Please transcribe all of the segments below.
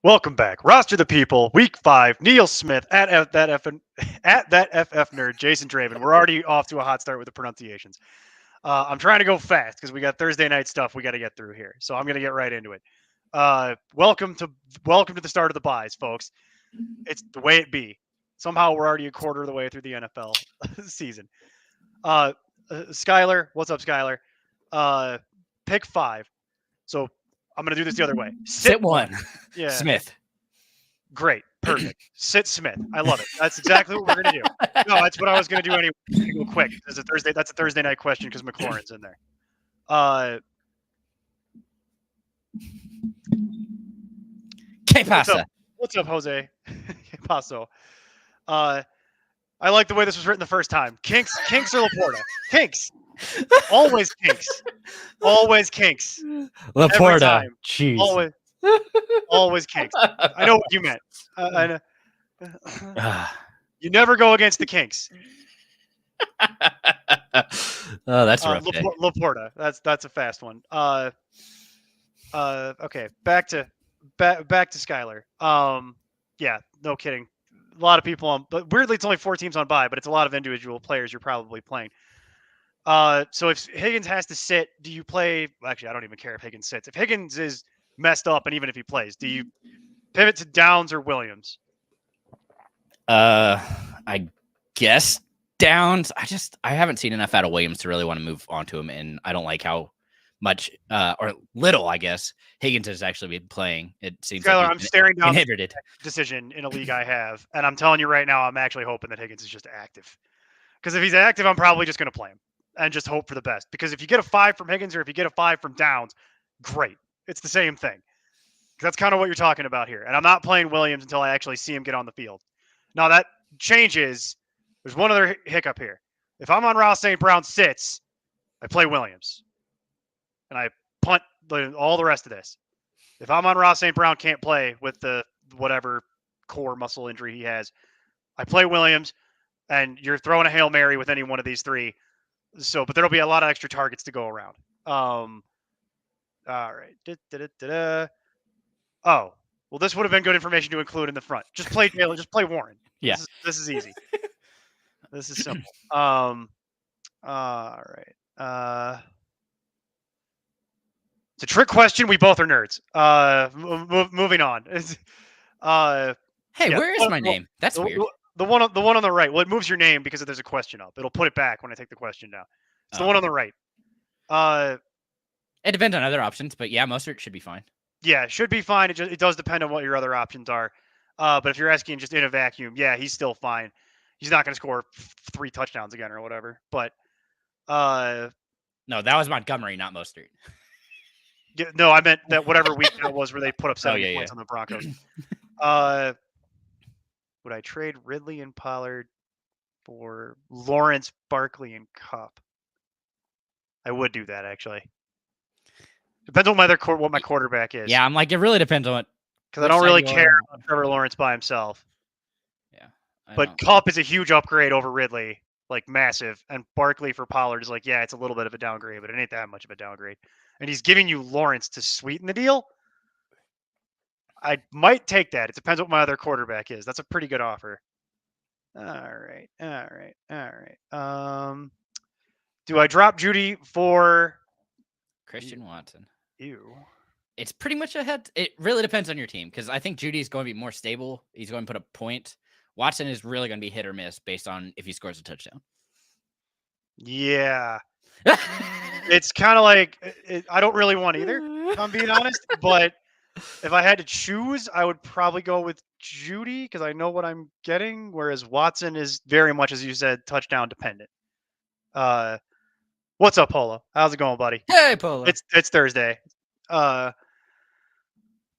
Welcome back. Roster the people, week 5, Neil Smith at that FF nerd, Jason Draven. We're already off to a hot start with the pronunciations. I'm trying to go fast because we got Thursday night stuff we got to get through here. So I'm going to get right into it. Welcome to the start of the buys, folks. It's the way it be. Somehow we're already a quarter of the way through the NFL season. Skylar, what's up, Skylar? Pick 5. So I'm going to do this the other way. Sit one. Yeah. Smith. Great. Perfect. Sit Smith. I love it. That's exactly what we're going to do. No, that's what I was going to do anyway. Go quick. That's a Thursday night question because McLaurin's in there. Que pasa? What's up, Jose? Que paso? I like the way this was written the first time. Kinks or Laporta? Kinks. Always Kinks. Always Kinks. Laporta. Jeez. Always Kinks. I know what you meant. I know. You never go against the Kinks. Oh, that's rough. Laporta. That's a fast one. Okay. Back to Skylar. Yeah. No kidding. A lot of people on, but weirdly, it's only 4 teams on bye, but it's a lot of individual players you're probably playing. So if Higgins has to sit, do you play? Actually, I don't even care if Higgins sits. If Higgins is messed up, and even if he plays, do you pivot to Downs or Williams? I guess Downs. I haven't seen enough out of Williams to really want to move on to him, and I don't like how much or little, I guess, Higgins has actually been playing. It seems Skylar, like I'm staring down inhibited the decision in a league I have, and I'm telling you right now, I'm actually hoping that Higgins is just active. Because if he's active, I'm probably just going to play him and just hope for the best. Because if you get a 5 from Higgins or if you get a 5 from Downs, great. It's the same thing. That's kind of what you're talking about here. And I'm not playing Williams until I actually see him get on the field. Now that changes. There's one other hiccup here. If I'm on Ross St. Brown sits, I play Williams. And I punt all the rest of this. If I'm on Ross St. Brown can't play with the whatever core muscle injury he has, I play Williams, and you're throwing a Hail Mary with any one of these 3. So, but there'll be a lot of extra targets to go around. All right. Oh, well, this would have been good information to include in the front. Just play Taylor. Just play Warren. Yeah. This is easy. This is simple. All right. It's a trick question. We both are nerds. Moving on. Hey, where is my name? That's weird. The one on the right. Well, it moves your name because there's a question up. It'll put it back when I take the question down. It's the one on the right. It depends on other options, but yeah, Mostert should be fine. Yeah, it should be fine. It does depend on what your other options are. But if you're asking just in a vacuum, yeah, he's still fine. He's not going to score 3 touchdowns again or whatever. But no, that was Montgomery, not Mostert. No, I meant that whatever week that was where they put up 70 points on the Broncos. Would I trade Ridley and Pollard for Lawrence, Barkley, and Kupp? I would do that, actually. Depends on what my quarterback is. Yeah, I'm like, it really depends on what. Because I don't really care about Trevor Lawrence by himself. Yeah. But Kupp is a huge upgrade over Ridley, like massive. And Barkley for Pollard is like, yeah, it's a little bit of a downgrade, but it ain't that much of a downgrade. And he's giving you Lawrence to sweeten the deal. I might take that. It depends what my other quarterback is. That's a pretty good offer. All right. Do I drop Judy for Christian Watson? Ew. It's pretty much a head. It really depends on your team because I think Judy's going to be more stable. He's going to put a point. Watson is really going to be hit or miss based on if he scores a touchdown. Yeah. It's kind of like I don't really want either, if I'm being honest. But if I had to choose, I would probably go with Judy because I know what I'm getting, whereas Watson is very much, as you said, touchdown dependent. What's up, Polo? How's it going, buddy? Hey, Polo. It's Thursday.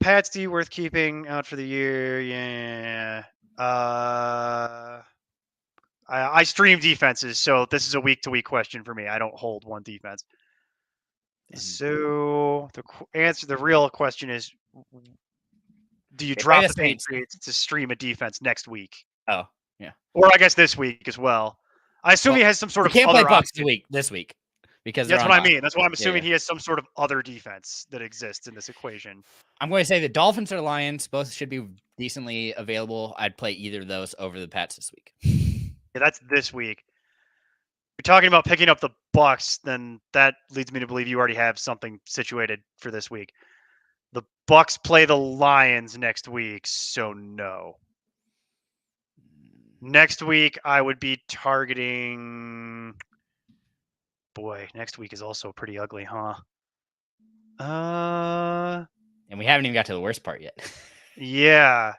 Pat's D worth keeping out for the year. Yeah. I stream defenses, so this is a week-to-week question for me. I don't hold one defense. So the real question is, do you drop the Patriots to stream a defense next week? Oh, yeah. Or I guess this week as well. I assume he has some sort of can't other play Bucks option. this week because That's what I mean. Bye. That's why I'm assuming he has some sort of other defense that exists in this equation. I'm going to say the Dolphins or Lions both should be decently available. I'd play either of those over the Pats this week. Yeah, that's this week. If you're talking about picking up the Bucks, then that leads me to believe you already have something situated for this week. The Bucks play the Lions next week, so no. Next week, I would be targeting. Boy, next week is also pretty ugly, huh? And we haven't even got to the worst part yet. Yeah.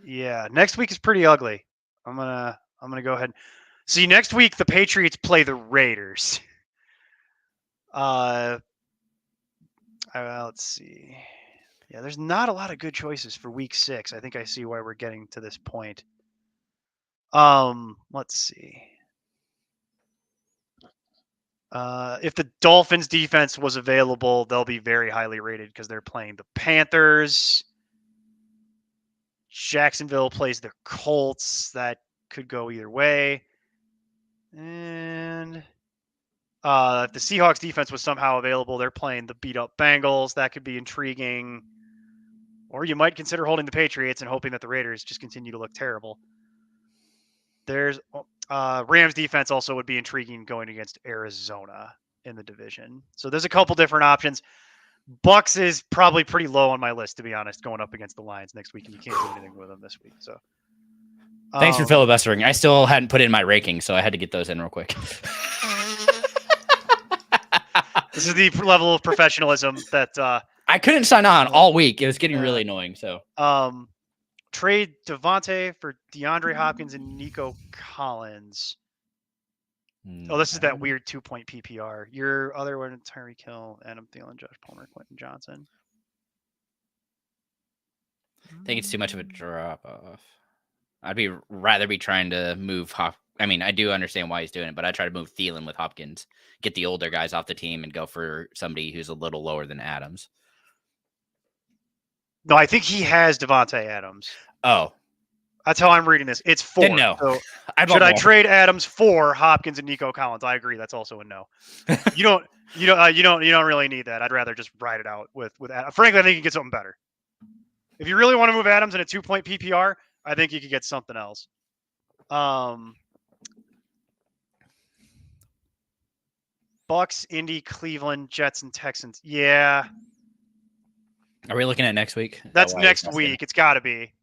Next week is pretty ugly. I'm gonna go ahead. See, next week the Patriots play the Raiders. Let's see. Yeah, there's not a lot of good choices for week 6. I think I see why we're getting to this point. Let's see. If the Dolphins defense was available, they'll be very highly rated because they're playing the Panthers. Jacksonville plays the Colts. That could go either way. And if the Seahawks defense was somehow available, they're playing the beat-up Bengals. That could be intriguing. Or you might consider holding the Patriots and hoping that the Raiders just continue to look terrible. There's Rams defense also would be intriguing going against Arizona in the division. So there's a couple different options. Bucks is probably pretty low on my list, to be honest, going up against the Lions next week, and you can't do anything with them this week. So thanks for filibustering. I still hadn't put in my ranking, so I had to get those in real quick. This is the level of professionalism that I couldn't sign on all week. It was getting really annoying. So trade Devontae for DeAndre Hopkins and Nico Collins. Oh, this is that weird 2-point PPR. Your other one, Tyreek Hill, Adam Thielen, Josh Palmer, Quentin Johnson. I think it's too much of a drop off. I'd rather be trying to move I mean, I do understand why he's doing it, but I try to move Thielen with Hopkins, get the older guys off the team, and go for somebody who's a little lower than Adams. No, I think he has Devontae Adams. Oh. That's how I'm reading this. It's 4. Then no. So should I trade Adams for Hopkins and Nico Collins? I agree. That's also a no. You don't really need that. I'd rather just ride it out with Adams. Frankly, I think you can get something better. If you really want to move Adams in a 2-point PPR, I think you could get something else. Bucks, Indy, Cleveland, Jets, and Texans. Yeah. Are we looking at next week? That's next week. It's got to be.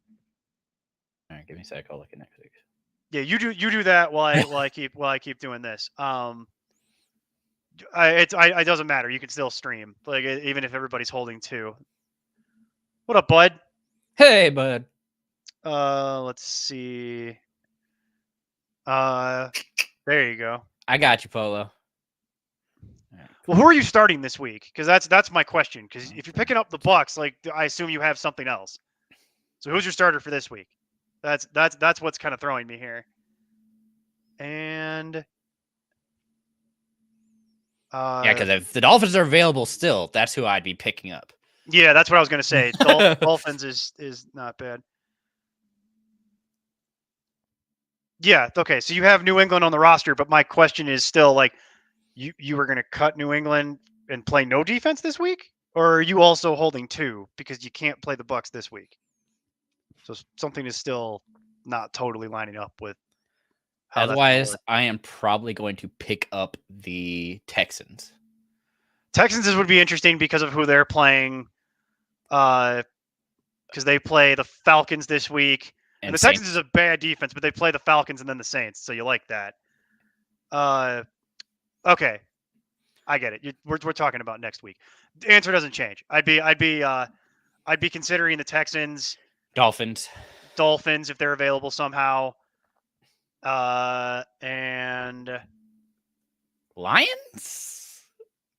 All right, give me a sec. I'll look at next week. Yeah, you do that while I keep doing this. It doesn't matter. You can still stream, like even if everybody's holding 2. What up, bud? Hey, bud. Let's see. There you go. I got you, Polo. Right, cool. Well, who are you starting this week? Because that's my question. Because if you're picking up the Bucks, like I assume you have something else. So who's your starter for this week? That's what's kind of throwing me here. And yeah, because if the Dolphins are available still, that's who I'd be picking up. Yeah, that's what I was going to say. Dolphins is not bad. Yeah, okay. So you have New England on the roster, but my question is still like, you were going to cut New England and play no defense this week, or are you also holding 2 because you can't play the Bucks this week? So something is still not totally lining up with. Otherwise, I am probably going to pick up the Texans. Texans would be interesting because of who they're playing. Because they play the Falcons this week. And the Texans is a bad defense, but they play the Falcons and then the Saints. So you like that. Okay. I get it. We're talking about next week. The answer doesn't change. I'd be considering the Texans. Dolphins if they're available somehow. And Lions?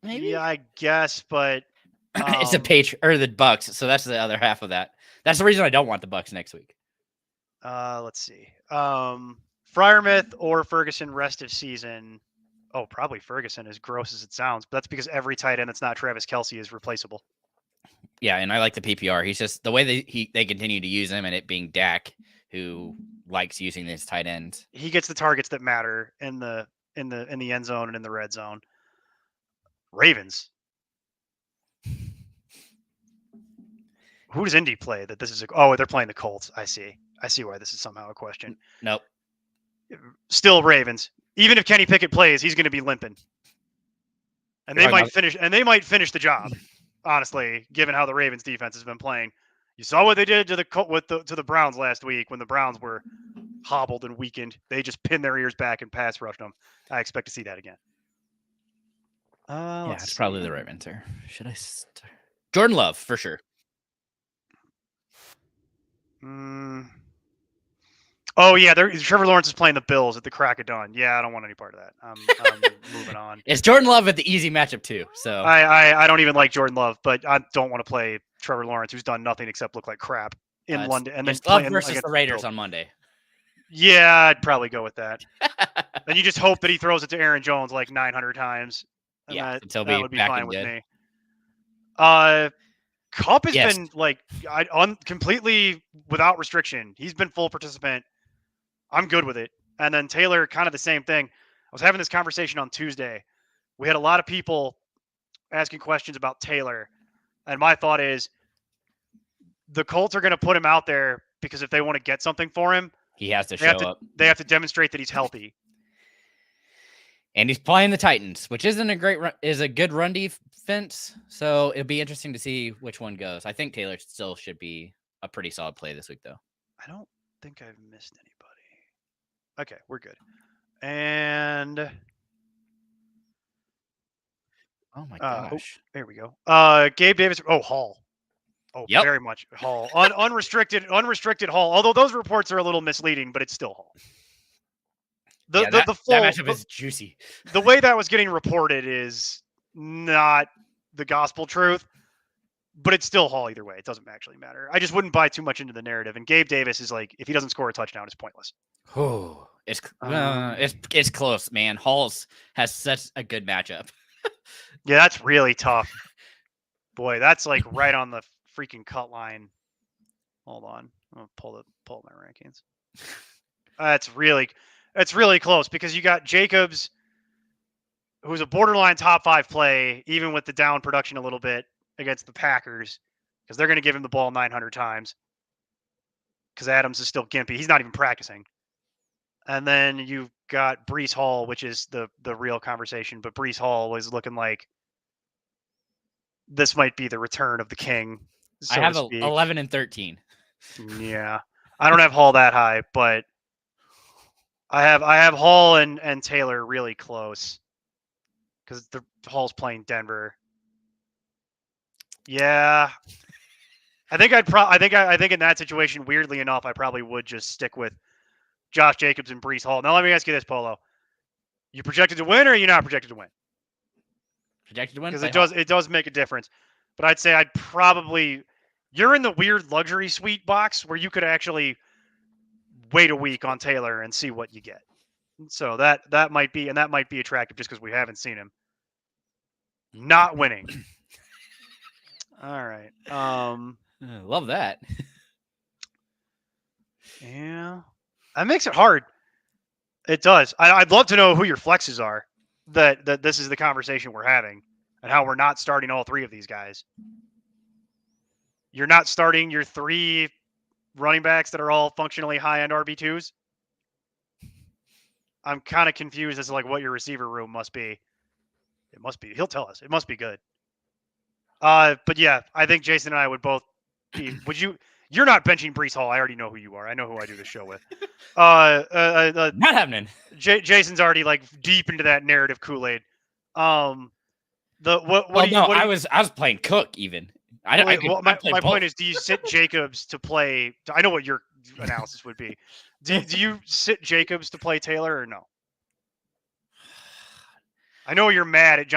Maybe? Yeah, I guess, but it's the Bucks, so that's the other half of that. That's the reason I don't want the Bucks next week. Let's see. Freiermuth or Ferguson rest of season. Oh, probably Ferguson, as gross as it sounds, but that's because every tight end that's not Travis Kelce is replaceable. Yeah, and I like the PPR. He's just the way they continue to use him, and it being Dak, who likes using this tight end. He gets the targets that matter in the end zone and in the red zone. Ravens. Who does Indy play? That this is they're playing the Colts. I see why this is somehow a question. Nope. Still Ravens. Even if Kenny Pickett plays, he's going to be limping, and they might finish. And they might finish the job. Honestly, given how the Ravens defense has been playing, you saw what they did to the Browns last week when the Browns were hobbled and weakened. They just pinned their ears back and pass rushed them. I expect to see that again. Yeah, it's probably the Ravens. Or should I start? Jordan Love for sure. Oh yeah, Trevor Lawrence is playing the Bills at the crack of dawn. Yeah, I don't want any part of that. I'm moving on. It's Jordan Love at the easy matchup too. So I don't even like Jordan Love, but I don't want to play Trevor Lawrence, who's done nothing except look like crap in London. And then Love versus the Raiders on Monday. Yeah, I'd probably go with that. Then you just hope that he throws it to Aaron Jones like 900 times. Yeah, that would be fine with me. Kupp has been like completely without restriction. He's been full participant. I'm good with it. And then Taylor, kind of the same thing. I was having this conversation on Tuesday. We had a lot of people asking questions about Taylor. And my thought is the Colts are going to put him out there because if they want to get something for him, he has to show up. They have to demonstrate that he's healthy. And he's playing the Titans, which isn't a good run defense. So it'll be interesting to see which one goes. I think Taylor still should be a pretty solid play this week, though. I don't think I've missed anybody. Okay, we're good. And oh my gosh, there we go. Gabe Davis. Oh, Hall. Oh, yep. Very much Hall. Unrestricted Hall. Although those reports are a little misleading, but it's still Hall. That matchup is juicy. The way that was getting reported is not the gospel truth, but it's still Hall either way. It doesn't actually matter. I just wouldn't buy too much into the narrative. And Gabe Davis is like, if he doesn't score a touchdown, it's pointless. Oh, it's close, man. Halls has such a good matchup. Yeah, that's really tough. Boy, that's like right on the freaking cut line. Hold on, I'm gonna pull my rankings. It's really close because you got Jacobs, who's a borderline top 5 play, even with the down production a little bit against the Packers, because they're going to give him the ball 900 times. Because Adams is still gimpy; he's not even practicing. And then you've got Breece Hall, which is the real conversation. But Breece Hall was looking like this might be the return of the king. I have 11 and 13. Yeah, I don't have Hall that high, but I have Hall and Taylor really close because the Hall's playing Denver. Yeah, I think I think in that situation, weirdly enough, I probably would just stick with Josh Jacobs and Breece Hall. Now let me ask you this, Polo: you projected to win, or are you not projected to win? Projected to win because it does make a difference. But I'd say you're in the weird luxury suite box where you could actually wait a week on Taylor and see what you get. So that might be attractive just because we haven't seen him not winning. All right. Love that. Yeah. That makes it hard. It does. I'd love to know who your flexes are. That this is the conversation we're having and how we're not starting all 3 of these guys. You're not starting your 3 running backs that are all functionally high-end RB2s. I'm kind of confused as to like what your receiver room must be. It must be. He'll tell us. It must be good. But yeah, I think Jason and I would both be. Would you? You're not benching Breece Hall. I already know who you are. I know who I do the show with. Not happening. Jason's already like deep into that narrative Kool-Aid. I was playing Cook even. My point is, do you sit Jacobs to play? I know what your analysis would be. Do you sit Jacobs to play Taylor or no? I know you're mad at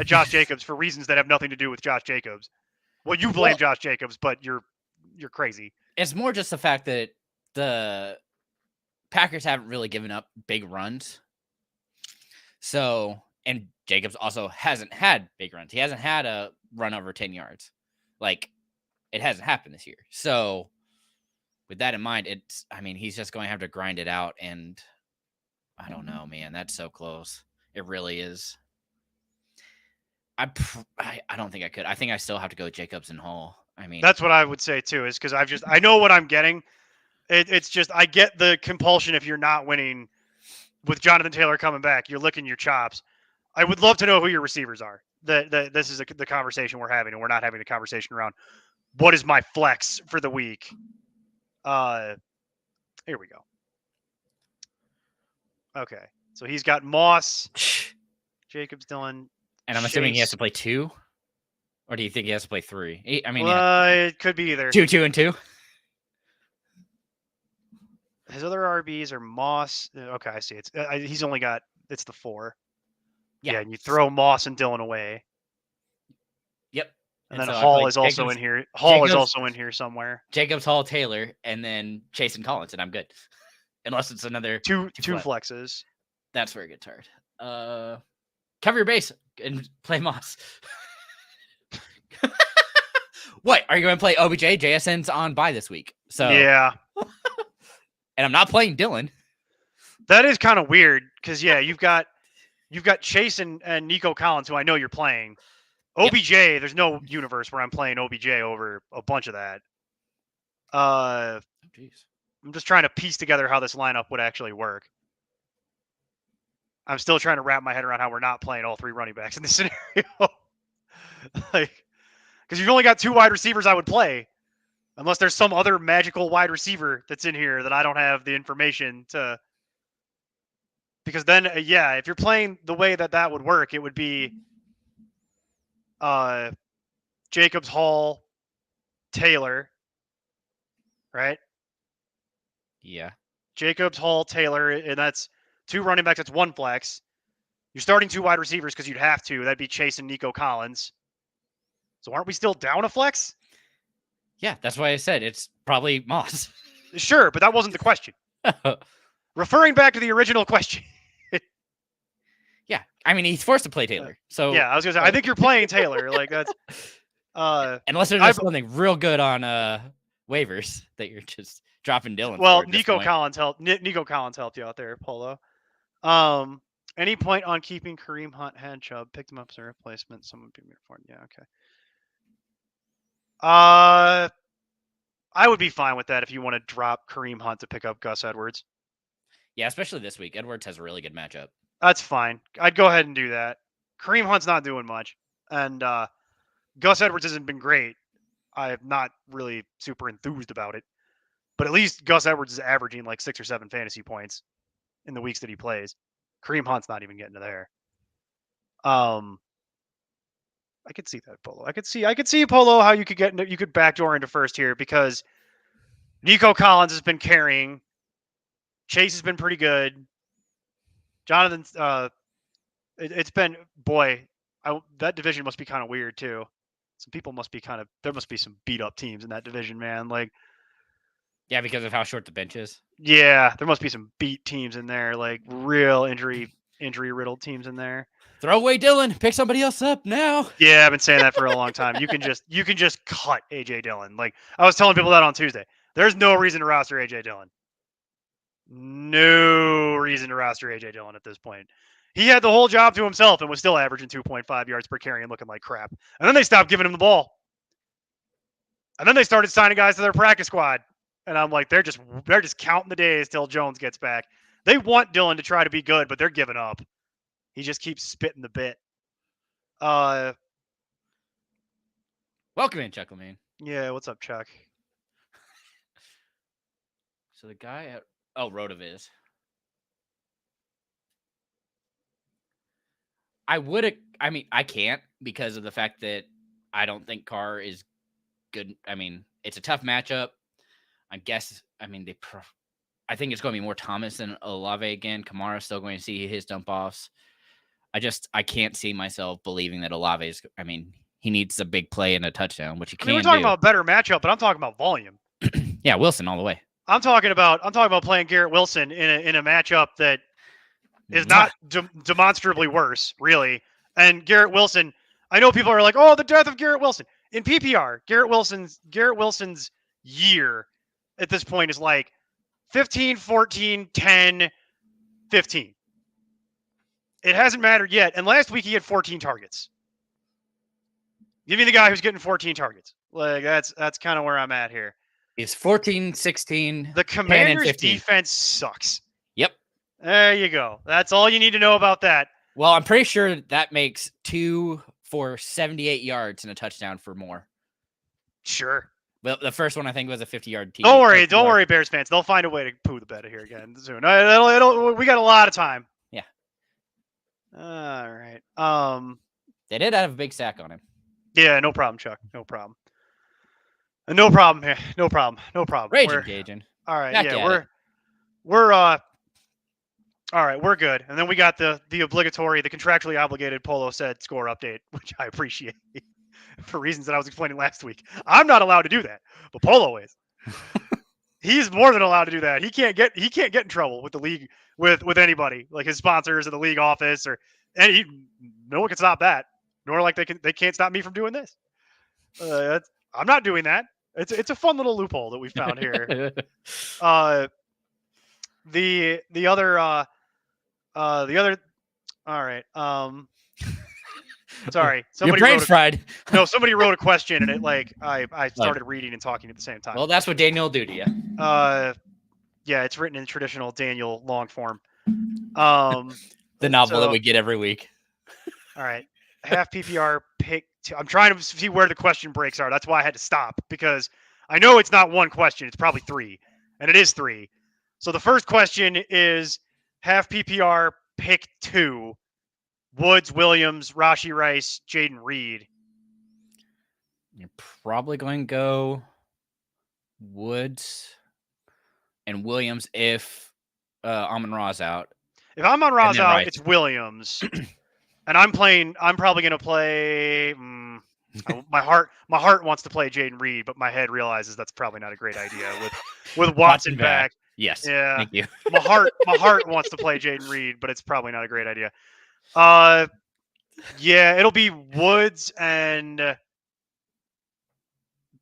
Josh Jacobs for reasons that have nothing to do with Josh Jacobs. Well, you blame Josh Jacobs, but you're crazy. It's more just the fact that the Packers haven't really given up big runs. So, and Jacobs also hasn't had big runs. He hasn't had a run over 10 yards. Like, it hasn't happened this year. So, with that in mind, he's just going to have to grind it out. And I don't know, man. That's so close. It really is. I don't think I could. I think I still have to go Jacobs and Hall. I mean, that's what I would say too, is because I know what I'm getting. It's just I get the compulsion if you're not winning with Jonathan Taylor coming back. You're licking your chops. I would love to know who your receivers are. This is the conversation we're having, and we're not having the conversation around what is my flex for the week. Here we go. Okay, so he's got Moss, Jacobs, Dillon, and I'm assuming he has to play 2, or do you think he has to play 3? It could be either 2, 2, and 2. His other RBs are Moss. Okay, I see. He's only got it's the 4. Yeah, and you throw Moss and Dillon away. Yep. And then so Hall is also in here. Hall is also in here somewhere. Jacobs, Hall, Taylor, and then Chase and Collins, and I'm good. Unless it's another two flexes. That's where it gets hard. Cover your base and play Moss. What? Are you going to play OBJ? JSN's on bye this week. So yeah. And I'm not playing Dillon. That is kind of weird because you've got Chase and Nico Collins, who I know you're playing. OBJ, yep. There's no universe where I'm playing OBJ over a bunch of that. Jeez. I'm just trying to piece together how this lineup would actually work. I'm still trying to wrap my head around how we're not playing all 3 running backs in this scenario. Because you've only got 2 wide receivers I would play. Unless there's some other magical wide receiver that's in here that I don't have the information to. Because then, if you're playing the way that would work, it would be Jacobs, Hall, Taylor, right? Yeah. Jacobs, Hall, Taylor, and that's 2 running backs. That's 1 flex. You're starting 2 wide receivers because you'd have to. That'd be Chase and Nico Collins. So aren't we still down a flex? Yeah, that's why I said it's probably Moss. Sure, but that wasn't the question. Referring back to the original question. Yeah, he's forced to play Taylor. So yeah, I was gonna say I think you're playing Taylor. Like that's unless there's just something real good on waivers that you're just dropping Dillon. Well, Nico Collins helped you out there, Polo. Any point on keeping Kareem Hunt had Chubb, picked him up as a replacement? Someone beat me for it. Yeah, okay. I would be fine with that if you want to drop Kareem Hunt to pick up Gus Edwards. Yeah, especially this week. Edwards has a really good matchup. That's fine. I'd go ahead and do that. Kareem Hunt's not doing much. And Gus Edwards hasn't been great. I am not really super enthused about it. But at least Gus Edwards is averaging like 6 or 7 fantasy points in the weeks that he plays. Kareem Hunt's not even getting to there. I could see that, Polo. I could see Polo how you could backdoor into first here because Nico Collins has been carrying. Chase has been pretty good. Jonathan, it's been that division must be kind of weird too. Some people must be there must be some beat up teams in that division, man. Like, yeah, because of how short the bench is. Yeah, there must be some beat teams in there, like real injury riddled teams in there. Throw away Dillon. Pick somebody else up now. Yeah, I've been saying that for a long time. You can just cut AJ Dillon. Like I was telling people that on Tuesday. There's no reason to roster AJ Dillon. No reason to roster AJ Dillon at this point. He had the whole job to himself and was still averaging 2.5 yards per carry and looking like crap. And then they stopped giving him the ball. And then they started signing guys to their practice squad. And I'm like, they're just counting the days till Jones gets back. They want Dillon to try to be good, but they're giving up. He just keeps spitting the bit. Welcome in, Chuckle Man. Yeah, what's up, Chuck? So the guy at Rotoviz. I can't because of the fact that I don't think Carr is good. It's a tough matchup. I think it's going to be more Thomas than Olave again. Kamara's still going to see his dump offs. I can't see myself believing that Olave is. He needs a big play and a touchdown, which he can't. We're talking about better matchup, but I'm talking about volume. Yeah, Wilson all the way. I'm talking about playing Garrett Wilson in a matchup that is not demonstrably worse, really. And Garrett Wilson, I know people are like, "Oh, the death of Garrett Wilson." In PPR, Garrett Wilson's year at this point is like 15, 14, 10, 15. It hasn't mattered yet. And last week he had 14 targets. Give me the guy who's getting 14 targets. Like that's kind of where I'm at here. He's 14, 16. The Commanders' defense sucks. Yep. There you go. That's all you need to know about that. Well, I'm pretty sure that makes 2 for 78 yards and a touchdown for more. Sure. Well, the first one I think was a 50-yard TD. Don't worry, Bears fans. They'll find a way to poo the bed here again soon. We got a lot of time. Yeah. All right. They did have a big sack on him. Yeah, no problem, Chuck. No problem. No problem here. No problem. Raging Cajun. All right. Yeah, we're all right. We're good. And then we got the obligatory, the contractually obligated Polo said score update, which I appreciate for reasons that I was explaining last week. I'm not allowed to do that, but Polo is. He's more than allowed to do that. He can't get in trouble with the league with anybody, like his sponsors or the league office or no one can stop that. Nor like they can't stop me from doing this. I'm not doing that. It's a fun little loophole that we found here. The other all right. Sorry. Your brain's fried. No, somebody wrote a question and it like I started reading and talking at the same time. Well, that's what Daniel will do to you. Yeah, it's written in traditional Daniel long form. The novel that we get every week. All right. Half PPR pick. I'm trying to see where the question breaks are. That's why I had to stop because I know it's not one question. It's probably 3, and it is 3. So the first question is half PPR pick 2. Woods, Williams, Rashee Rice, Jaden Reed. You're probably going to go Woods and Williams if Amon-Ra's out. If Amon-Ra's out, Rice. It's Williams. And I'm probably going to play. My heart wants to play Jaden Reed, but my head realizes that's probably not a great idea with Watson back. Yes. Yeah. Thank you. my heart wants to play Jaden Reed, but it's probably not a great idea. Yeah, it'll be Woods and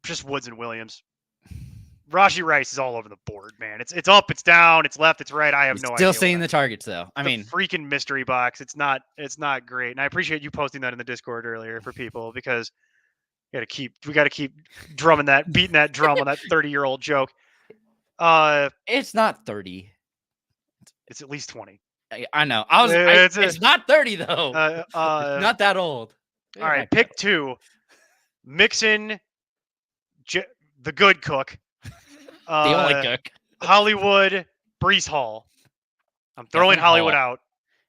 just Woods and Williams. Rashee Rice is all over the board, man. It's up, it's down, it's left, it's right. I have no idea. Still seeing the targets though. I mean, freaking mystery box. It's not great. And I appreciate you posting that in the Discord earlier for people because we got to keep beating that drum on that 30-year-old joke. It's not 30. It's at least 20. I know. It's not 30 though. Not that old. All right, pick 2. Mixon, the good cook. The only cook. Hollywood, Breece Hall. I'm throwing Hollywood out.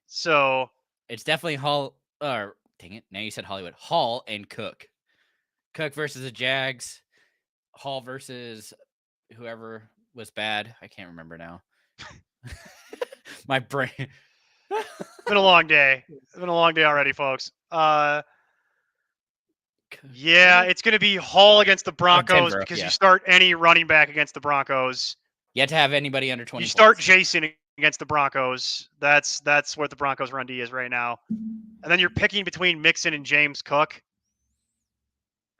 So it's definitely Hall. Dang it! Now you said Hollywood. Hall and Cook. Cook versus the Jags. Hall versus whoever was bad. I can't remember now. My brain. It's been a long day. It's been a long day already, folks. Yeah, it's going to be Hall against the Broncos because you start any running back against the Broncos. You have to have anybody under 20. You start Jason against the Broncos. That's what the Broncos run D is right now. And then you're picking between Mixon and James Cook.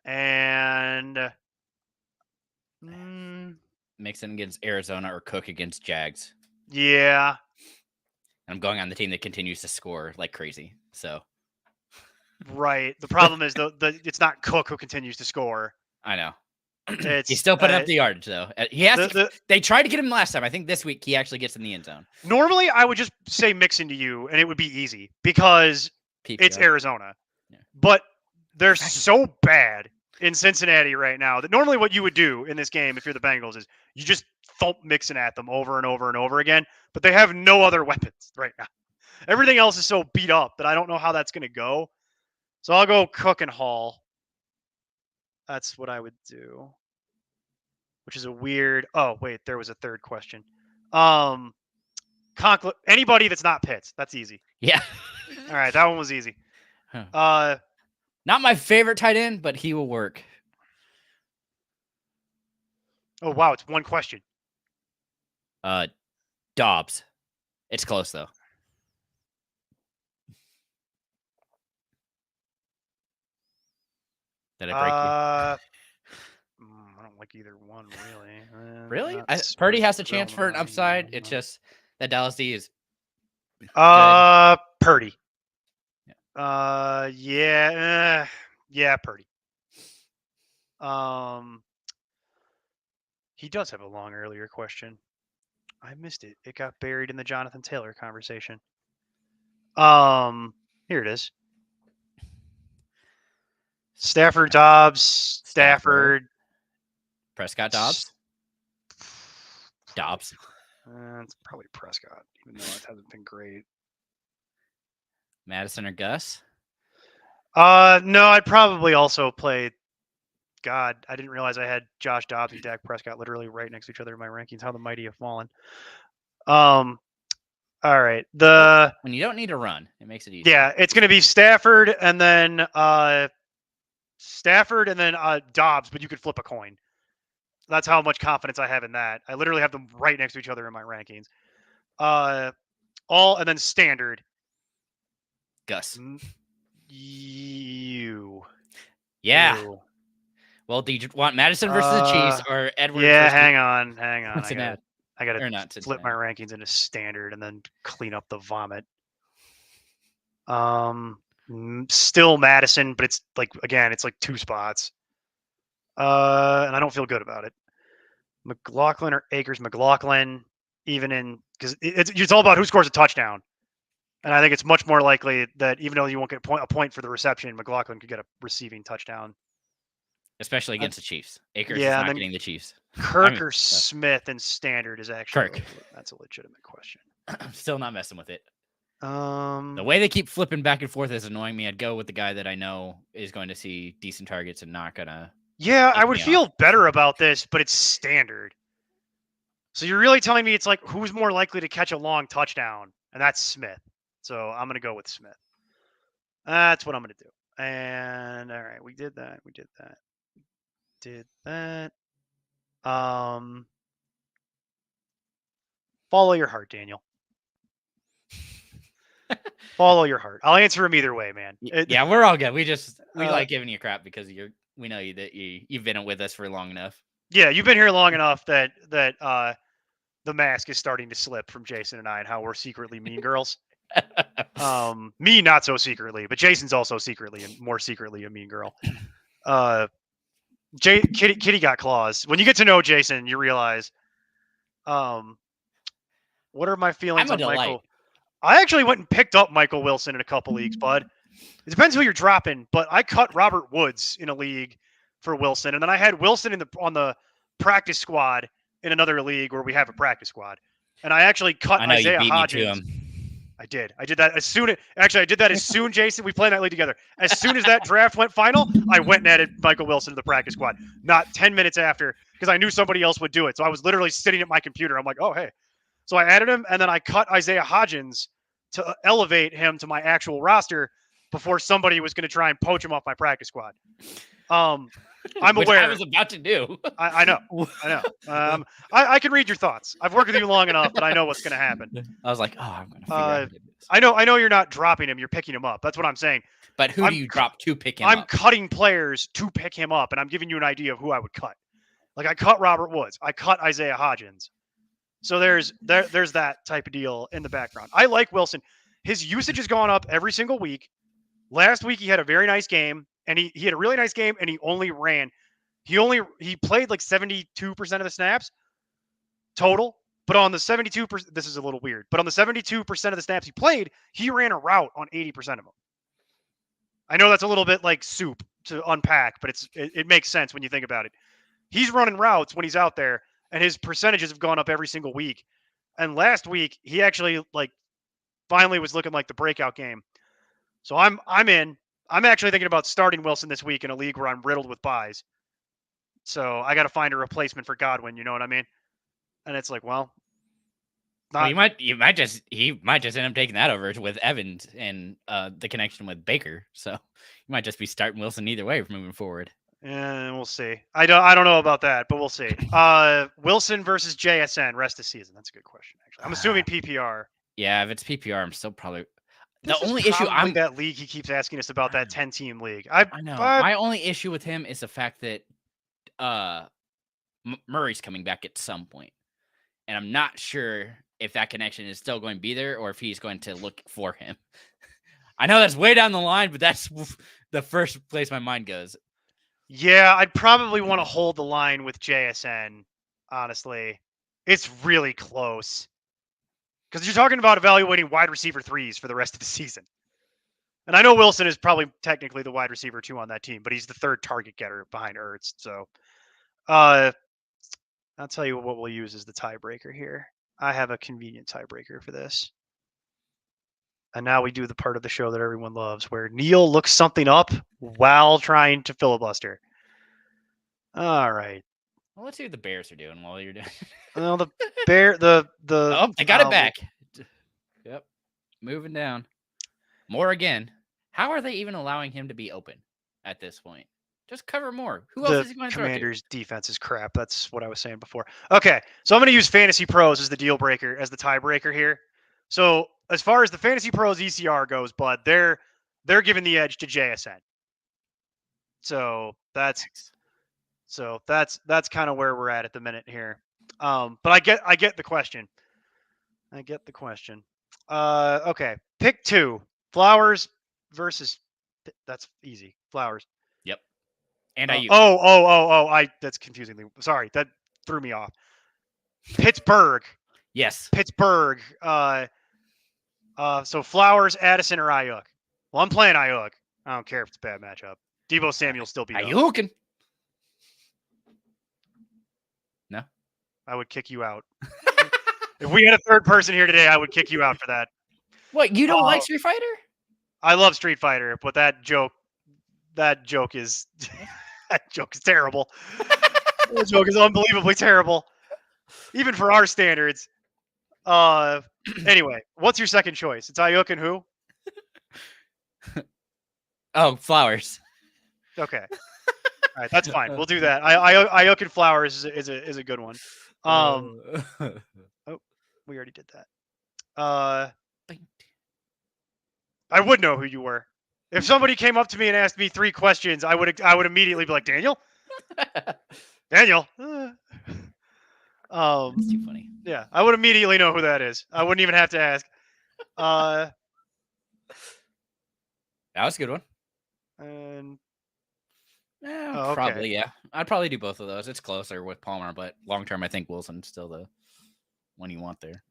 And Mixon against Arizona or Cook against Jags. Yeah. I'm going on the team that continues to score like crazy. So right. The problem is it's not Cook who continues to score. I know. He's still putting up the yardage though. He has. They tried to get him last time. I think this week he actually gets in the end zone. Normally, I would just say Mixon to you, and it would be easy because it's Arizona. Yeah. But they're so bad in Cincinnati right now that normally what you would do in this game if you're the Bengals is you just thump Mixon at them over and over and over again. But they have no other weapons right now. Everything else is so beat up that I don't know how that's going to go. So I'll go Cook and Hall. That's what I would do. Which is a weird. Oh, wait, there was a third question. Anybody that's not Pitts. That's easy. Yeah. All right, that one was easy. Not my favorite tight end, but he will work. Oh, wow, it's one question. Dobbs. It's close though. Did I break you? I don't like either one really. Really? Not Purdy Smith, has a chance for an Romo, upside. It's just that Dallas D is Purdy. Yeah. Yeah, Purdy. He does have a long earlier question. I missed it. It got buried in the Jonathan Taylor conversation. Here it is. Stafford, Dobbs, Stafford. Prescott, Dobbs. Dobbs. It's probably Prescott, even though it hasn't been great. Madison or Gus? No, I'd probably also play. God, I didn't realize I had Josh Dobbs and Dak Prescott literally right next to each other in my rankings. How the mighty have fallen. All right. When you don't need to run, it makes it easy. Yeah, it's going to be Stafford and then Dobbs, but you could flip a coin. That's how much confidence I have in that. I literally have them right next to each other in my rankings. And then standard. Gus. You. Yeah. Ew. Well, do you want Madison versus the Chiefs or Edwards? Yeah, versus hang on. I gotta flip my rankings into standard and then clean up the vomit. Still Madison, but it's like again, it's like 2 spots. And I don't feel good about it. McLaughlin or Akers? McLaughlin, even in because it's all about who scores a touchdown. And I think it's much more likely that even though you won't get a point for the reception, McLaughlin could get a receiving touchdown. Especially against the Chiefs. Akers is not getting the Chiefs. Kirk or Smith in standard is actually Kirk. That's a legitimate question. I'm still not messing with it. The way they keep flipping back and forth is annoying me. I'd go with the guy that I know is going to see decent targets and not gonna. Yeah, I would feel better about this, but it's standard. So you're really telling me it's like who's more likely to catch a long touchdown, and that's Smith. So I'm gonna go with Smith. That's what I'm gonna do. And all right, we did that. Did that. Follow your heart, Daniel. Follow your heart. I'll answer him either way, man. Yeah, we're all good. We like giving you crap because we know that you've been with us for long enough. Yeah, you've been here long enough that the mask is starting to slip from Jason and I, and how we're secretly mean girls. Me not so secretly, but Jason's also secretly and more secretly a mean girl. Kitty got claws. When you get to know Jason, you realize, what are my feelings on Michael? I actually went and picked up Michael Wilson in a couple leagues, bud. It depends who you're dropping, but I cut Robert Woods in a league for Wilson, and then I had Wilson on the practice squad in another league where we have a practice squad, and I actually cut Isaiah Hodgins. I did that as soon. Actually, I did that as soon. Jason, we played that league together. As soon as that draft went final, I went and added Michael Wilson to the practice squad. Not 10 minutes after, because I knew somebody else would do it. So I was literally sitting at my computer. I'm like, oh hey. So I added him, and then I cut Isaiah Hodgins to elevate him to my actual roster before somebody was going to try and poach him off my practice squad. I'm aware. I was about to do. I know. I can read your thoughts. I've worked with you long enough that I know what's going to happen. I was like, oh, I'm going to figure out this. I know you're not dropping him. You're picking him up. That's what I'm saying. But who do you drop to pick him up? I'm cutting players to pick him up, and I'm giving you an idea of who I would cut. Like I cut Robert Woods. I cut Isaiah Hodgins. So there's that type of deal in the background. I like Wilson. His usage has gone up every single week. Last week he had a very nice game, and he had a really nice game, and he played like 72% of the snaps total. But on the 72%, this is a little weird, but on the 72% of the snaps he played, he ran a route on 80% of them. I know that's a little bit like soup to unpack, but it makes sense when you think about it. He's running routes when he's out there, and his percentages have gone up every single week. And last week he actually finally was looking like the breakout game. So I'm in. I'm actually thinking about starting Wilson this week in a league where I'm riddled with buys. So I got to find a replacement for Godwin. You know what I mean? And it's like, he might just end up taking that over with Evans and the connection with Baker. So you might just be starting Wilson either way moving forward. And we'll see. I don't know about that, but we'll see. Wilson versus JSN rest of season. That's a good question. Actually, I'm assuming PPR. Yeah, if it's PPR, I'm still probably the This is only issue. probably that league he keeps asking us about, that 10-team league. I know. My only issue with him is the fact that Murray's coming back at some point, and I'm not sure if that connection is still going to be there or if he's going to look for him. I know that's way down the line, but that's the first place my mind goes. Yeah, I'd probably want to hold the line with JSN, honestly. It's really close. Because you're talking about evaluating wide receiver 3s for the rest of the season. And I know Wilson is probably technically the wide receiver 2 on that team, but he's the third target getter behind Ertz. So I'll tell you what we'll use as the tiebreaker here. I have a convenient tiebreaker for this. And now we do the part of the show that everyone loves, where Neil looks something up while trying to filibuster. All right. Well, let's see what the Bears are doing while you're doing. Well, the Bear, the oh, they got it back. Yep, moving down. More again. How are they even allowing him to be open at this point? Just cover more. Who else is he going to throw to? Commanders' defense is crap. That's what I was saying before. Okay, so I'm going to use Fantasy Pros as the deal breaker, as the tiebreaker here. So as far as the Fantasy Pros ECR goes, bud, they're giving the edge to JSN. So that's kind of where we're at the minute here. But I get the question. Okay, pick 2. Flowers versus. That's easy. Flowers. Yep. And I use. That's confusing. Sorry, that threw me off. Pittsburgh. Yes. Pittsburgh. So Flowers, Addison, or Ayuk. Well, I'm playing Ayuk. I don't care if it's a bad matchup. Debo Samuel still beat Ayuk. No. I would kick you out. If we had a third person here today, I would kick you out for that. What, you don't like Street Fighter? I love Street Fighter, but that joke is that joke is terrible. That joke is unbelievably terrible, even for our standards. Anyway, what's your second choice? It's Ayuk and who? Oh, Flowers. Okay. All right, that's fine. We'll do that. Ayuk and Flowers is a good one. Oh, we already did that. I would know who you were. If somebody came up to me and asked me 3 questions, I would immediately be like, Daniel? Daniel? That's too funny. Yeah, I would immediately know who that is. I wouldn't even have to ask. That was a good one. And probably, yeah. I'd probably do both of those. It's closer with Palmer, but long term, I think Wilson's still the one you want there.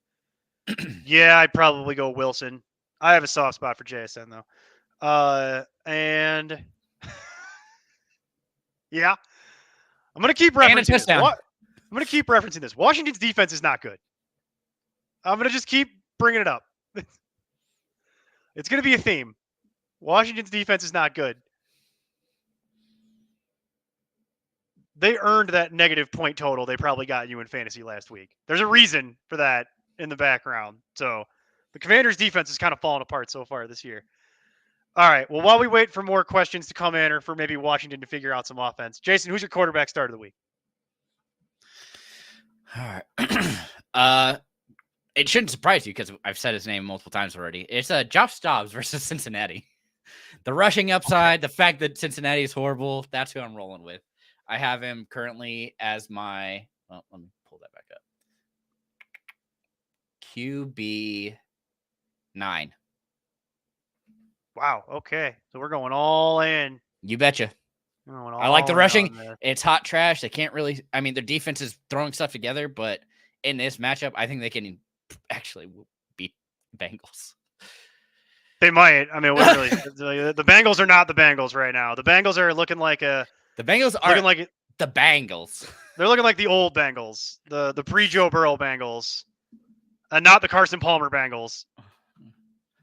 Yeah, I'd probably go Wilson. I have a soft spot for JSN though. And yeah, I'm gonna keep referencing this. I'm gonna keep referencing this. Washington's defense is not good. I'm gonna just keep bringing it up. It's gonna be a theme. Washington's defense is not good. They earned that negative point total they probably got you in fantasy last week. There's a reason for that in the background. So the Commanders' defense is kind of falling apart so far this year. All right. Well, while we wait for more questions to come in or for maybe Washington to figure out some offense, Jason, who's your quarterback start of the week? All right. It shouldn't surprise you because I've said his name multiple times already. It's Josh Dobbs versus Cincinnati. The rushing upside, the fact that Cincinnati is horrible, that's who I'm rolling with. I have him currently as my, well, let me pull that back up. QB 9. Wow. Okay. So we're going all in. You betcha. I like the rushing. It's hot trash. They can't really, I mean, their defense is throwing stuff together, but in this matchup, I think they can actually beat Bengals. They might. I mean, what really, the Bengals are not the Bengals right now. The Bengals are looking like the Bengals are looking like the Bengals. They're looking like the old Bengals, the pre-Joe Burrow Bengals, and not the Carson Palmer Bengals.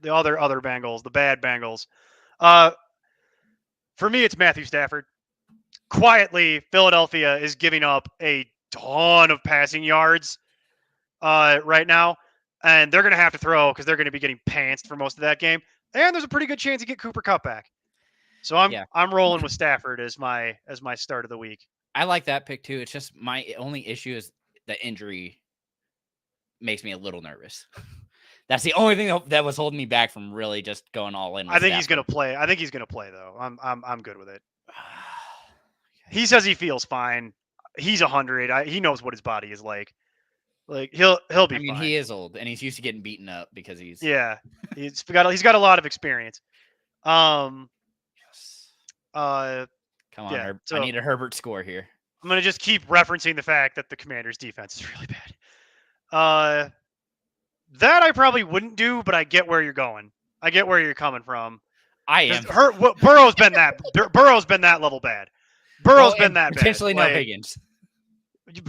The other Bengals, the bad Bengals. For me, it's Matthew Stafford. Quietly, Philadelphia is giving up a ton of passing yards right now, and they're going to have to throw because they're going to be getting pantsed for most of that game. And there's a pretty good chance to get Cooper Kupp back. So I'm rolling with Stafford as my start of the week. I like that pick too. It's just my only issue is the injury makes me a little nervous. That's the only thing that was holding me back from really just going all in. I think he's going to play. I think he's going to play though. I'm good with it. He says he feels fine. He's 100. He knows what his body is like. Like he'll be. I mean, fine. he is old and he's used to getting beaten up because he's he's got a lot of experience. Come on, so I need a Herbert score here. I'm gonna just keep referencing the fact that the Commanders' defense is really bad. That I probably wouldn't do, but I get where you're going. I get where you're coming from. I am. Burrow's been that. Burrow's been that level bad. Burrow's been that potentially bad. No Higgins.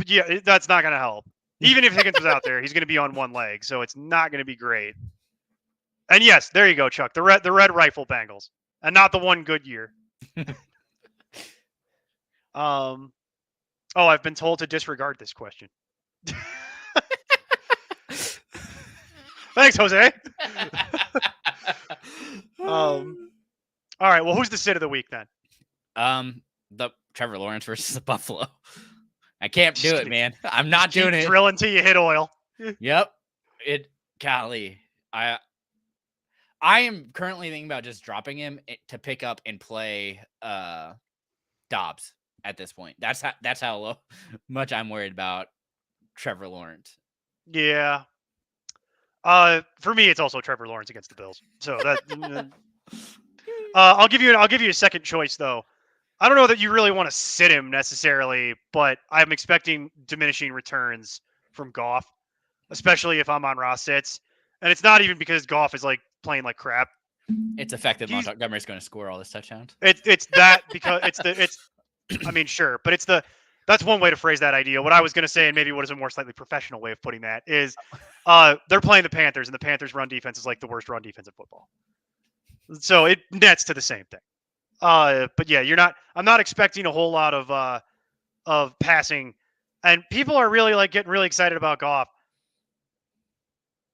Yeah, that's not gonna help. Even if Higgins was out there, he's gonna be on one leg, so it's not gonna be great. And yes, there you go, Chuck. The red rifle Bengals, and not the one good year. Oh, I've been told to disregard this question. Thanks, Jose. All right. Well, who's the sit of the week then? The Trevor Lawrence versus the Buffalo. I can't do it, man. I'm not doing it. Drill until you hit oil. Yep. Golly. I am currently thinking about just dropping him to pick up and play Dobbs at this point. That's how much I'm worried about Trevor Lawrence. Yeah. For me, it's also Trevor Lawrence against the Bills. So that I'll give you a second choice though. I don't know that you really want to sit him necessarily, but I'm expecting diminishing returns from Goff, especially if I'm on Ross sits. And it's not even because Goff is like playing like crap. It's effective. Montgomery's going to score all his touchdowns. It's that because I mean, sure, but that's one way to phrase that idea. What I was going to say, and maybe what is a more slightly professional way of putting that, is they're playing the Panthers, and the Panthers' run defense is like the worst run defense in football. So it nets to the same thing. But yeah, I'm not expecting a whole lot of passing, and people are really like getting really excited about Goff.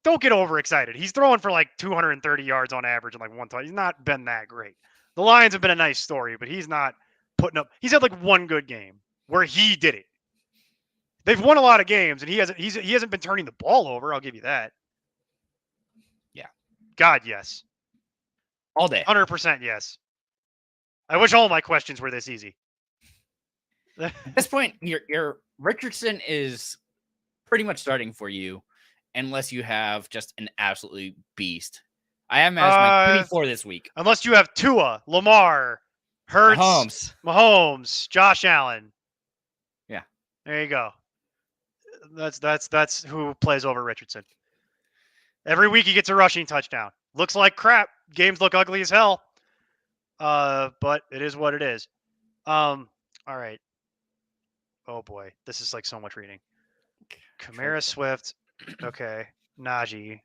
Don't get overexcited. He's throwing for like 230 yards on average and like one time. He's not been that great. The Lions have been a nice story, but he's not putting up. He's had like one good game where he did it. They've won a lot of games, and he hasn't been turning the ball over. I'll give you that. Yeah. God, yes. All day. 100% yes. I wish all my questions were this easy. At this point, your Richardson is pretty much starting for you, unless you have just an absolutely beast. I have him as my 24 this week. Unless you have Tua, Lamar, Hurts, Mahomes, Josh Allen. Yeah. There you go. That's who plays over Richardson. Every week he gets a rushing touchdown. Looks like crap. Games look ugly as hell. But it is what it is. All right. Oh boy, this is like so much reading. Kamara, Swift, okay. Najee,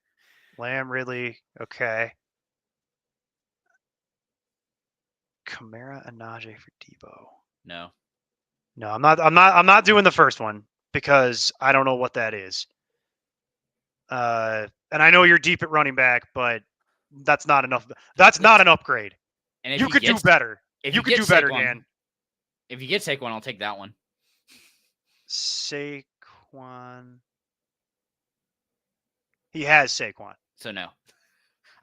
Lamb, Ridley, okay. Kamara and Najee for Debo. No, I'm not doing the first one because I don't know what that is. And I know you're deep at running back, but that's not enough. That's not an upgrade. And you could do better. You could do better, Dan. If you get Saquon, I'll take that one. Saquon. He has Saquon. So no.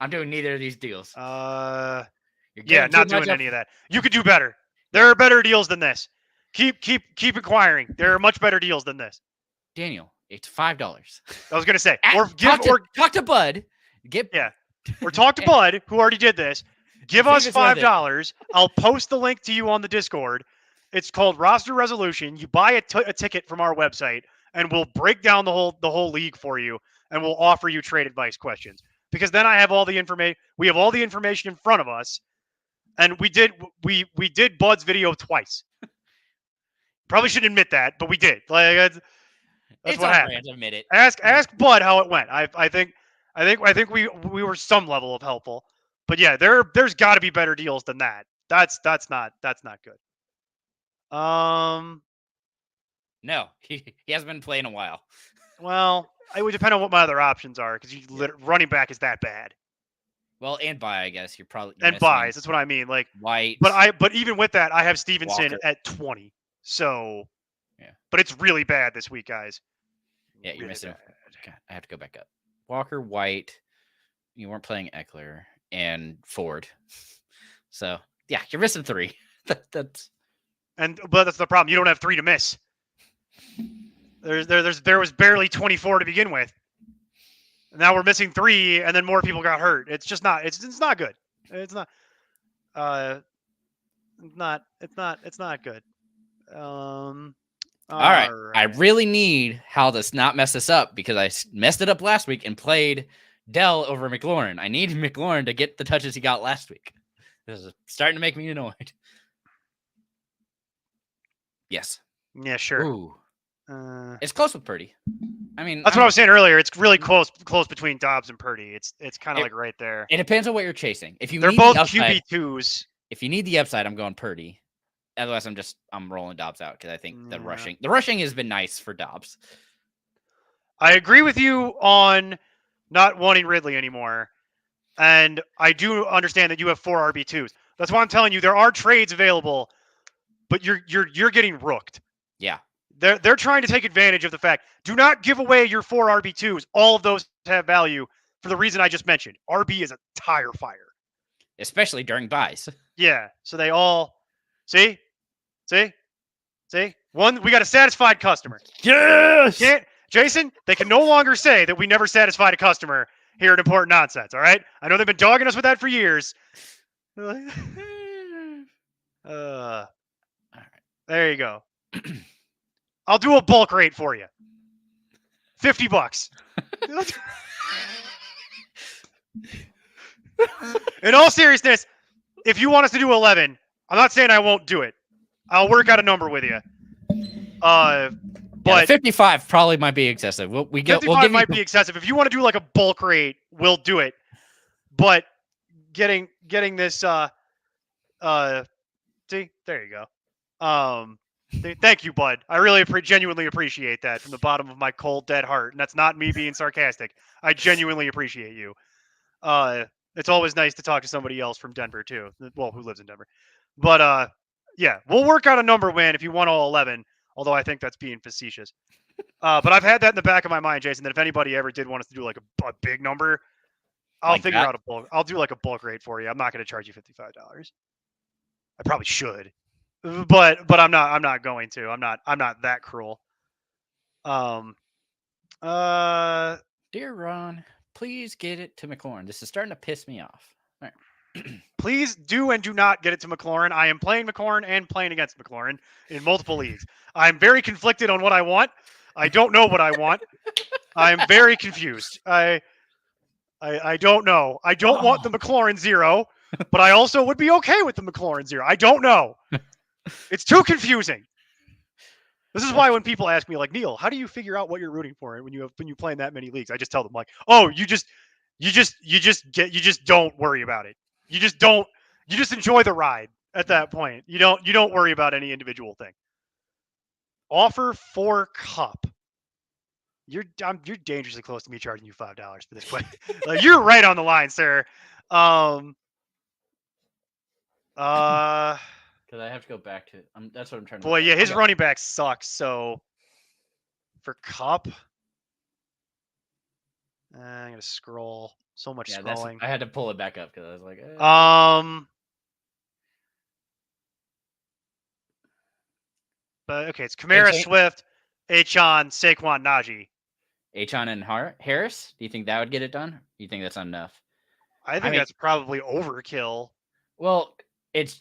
I'm doing neither of these deals. Not doing any of that. You could do better. There are better deals than this. Keep inquiring. There are much better deals than this. Daniel, it's $5. I was gonna say, talk to Bud. Or talk to Bud, who already did this. Give us $5. I'll post the link to you on the Discord. It's called Roster Resolution. You buy a ticket from our website, and we'll break down the whole league for you, and we'll offer you trade advice questions. Because then I have all the information. We have all the information in front of us, and we did Bud's video twice. Probably shouldn't admit that, but we did. Like that's what happened. Admit it. Ask Bud how it went. I think we were some level of helpful. But yeah, there's got to be better deals than that. That's not good. No, he hasn't been playing a while. Well, it would depend on what my other options are because running back is that bad. Well, and buy, I guess. You're and missing buys. That's what I mean. Like, White. but even with that, I have Stevenson Walker. at 20. So, Yeah. But it's really bad this week, guys. Yeah, you're Really missing. bad. God, I have to go back up. Walker, White. You weren't playing Eckler and Ford. So yeah, you're missing 3. That's But that's the problem. You don't have 3 to miss. There was barely 24 to begin with. Now we're missing 3, and then more people got hurt. It's just not. It's not good. It's not. It's not good. all right. I really need Hal to not mess this up because I messed it up last week and played Dell over McLaurin. I need McLaurin to get the touches he got last week. This is starting to make me annoyed. Yes. Yeah, sure. Ooh. It's close with Purdy. I mean, that's what I was saying earlier. It's really close between Dobbs and Purdy. It's kind of like right there. It depends on what you're chasing. If you they're need both the upside, QB2s. If you need the upside, I'm going Purdy. Otherwise, I'm rolling Dobbs out because I think the rushing has been nice for Dobbs. I agree with you on not wanting Ridley anymore, and I do understand that you have 4 RB2s. That's why I'm telling you there are trades available, but you're getting rooked. Yeah. They're trying to take advantage of the fact. Do not give away your 4 RB2s. All of those have value for the reason I just mentioned. RB is a tire fire. Especially during buys. Yeah. So they all see? One, we got a satisfied customer. Yes. Jason, they can no longer say that we never satisfied a customer here at Important Nonsense, all right? I know they've been dogging us with that for years. All right. There you go. I'll do a bulk rate for you. $50. In all seriousness, if you want us to do 11, I'm not saying I won't do it. I'll work out a number with you. But 55 probably might be excessive. We'll give be excessive. If you want to do like a bulk rate, we'll do it. But getting this see, there you go. Thank you, bud. I really genuinely appreciate that from the bottom of my cold, dead heart. And that's not me being sarcastic. I genuinely appreciate you. It's always nice to talk to somebody else from Denver too. Well, who lives in Denver. But yeah, we'll work out a number win if you want all 11. Although I think that's being facetious. But I've had that in the back of my mind, Jason, that if anybody ever did want us to do like a big number, I'll figure out a bulk. I'll do like a bulk rate for you. I'm not going to charge you $55. I probably should, but I'm not going to. I'm not that cruel. Dear Ron, please get it to McLaurin. This is starting to piss me off. All right. Please do and do not get it to McLaurin. I am playing McLaurin and playing against McLaurin in multiple leagues. I'm very conflicted on what I want. I don't know what I want. I'm very confused. I don't know. I don't want the McLaurin 0, but I also would be okay with the McLaurin 0. I don't know. It's too confusing. This is why when people ask me like, Neil, how do you figure out what you're rooting for when you play in that many leagues? I just tell them like, oh, you just don't worry about it. You just enjoy the ride at that point. You don't worry about any individual thing. Offer for Cup. You're dangerously close to me charging you $5 for this play. Like, you're right on the line, sir. Because I have to go back to it. That's what I'm trying to. Boy, yeah, his running back sucks. So for Cup, I'm gonna scroll. So much scrolling. I had to pull it back up because I was like, But okay, it's Kamara, Swift, Achane, Saquon, Najee. Achane and Harris? Do you think that would get it done? Or do you think that's enough? I think that's probably overkill. Well, it's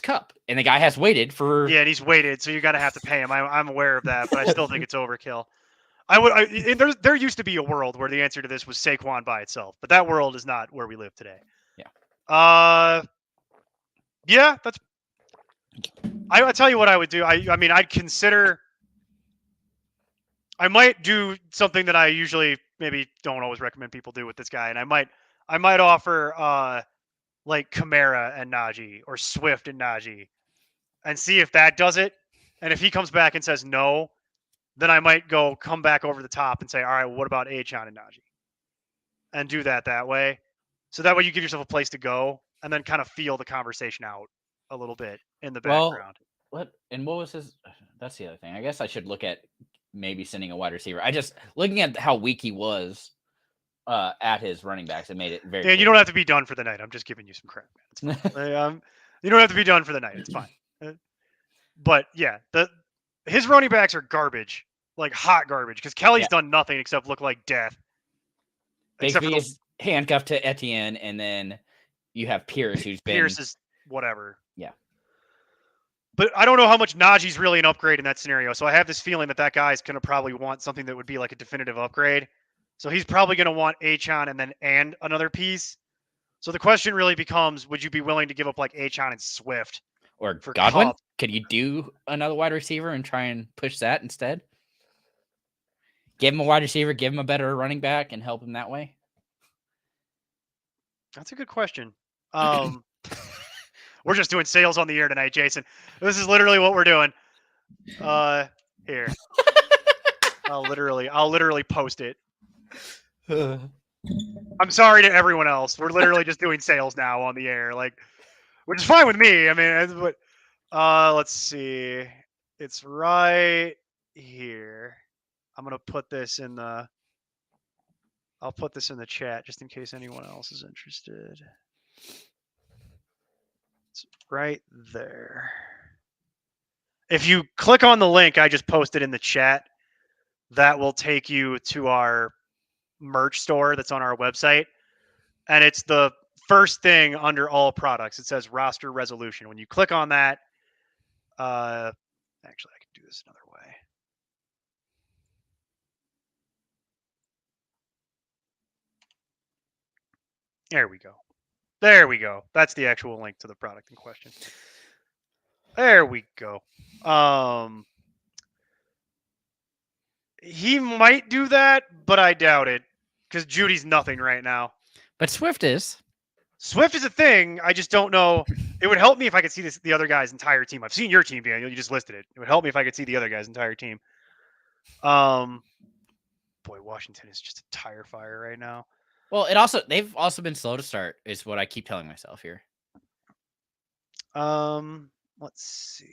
Cup, and the guy has waited for. Yeah, and he's waited, so you're gonna have to pay him. I'm aware of that, but I still think it's overkill. There used to be a world where the answer to this was Saquon by itself, but that world is not where we live today. Yeah. Yeah, that's. I'll tell you what I would do. I mean, I'd consider. I might do something that I usually maybe don't always recommend people do with this guy, and I might offer like Kamara and Najee or Swift and Najee, and see if that does it. And if he comes back and says no, then I might come back over the top and say, all right, well, what about Achane and Najee? And do that way. So that way you give yourself a place to go and then kind of feel the conversation out a little bit in the Well, background. what was his? That's the other thing. I guess I should look at maybe sending a wide receiver. I just looking at how weak he was at his running backs, it made it very. Dan, you clear. don't have to be done for the night. I'm just giving you some crap, man. It's fine. You don't have to be done for the night. It's fine. But yeah, his running backs are garbage, like hot garbage, because Kelly's done nothing except look like death. Basically, is handcuffed to Etienne, and then you have Pierce, who's Pierce is whatever. Yeah. But I don't know how much Najee's really an upgrade in that scenario. So I have this feeling that guy's going to probably want something that would be like a definitive upgrade. So he's probably going to want Achon and another piece. So the question really becomes, would you be willing to give up like Achon and Swift? Or for Godwin? Cup? Could you do another wide receiver and try and push that instead? Give him a wide receiver, give him a better running back, and help him that way? That's a good question. We're just doing sales on the air tonight, Jason. This is literally what we're doing. Here. I'll literally post it. I'm sorry to everyone else. We're literally just doing sales now on the air, like, which is fine with me. I mean, but let's see. It's right here. I'm gonna put this in the. I'll put this in the chat just in case anyone else is interested. It's right there. If you click on the link I just posted in the chat, that will take you to our merch store that's on our website. And it's the first thing under all products. It says roster resolution. When you click on that, actually, I can do this another way. There we go. There we go. That's the actual link to the product in question. There we go. He might do that, but I doubt it because Judy's nothing right now. But Swift is. Swift is a thing. I just don't know. It would help me if I could see the other guy's entire team. I've seen your team, Daniel. You just listed it. It would help me if I could see the other guy's entire team. Boy, Washington is just a tire fire right now. Well, they've also been slow to start, is what I keep telling myself here. Let's see.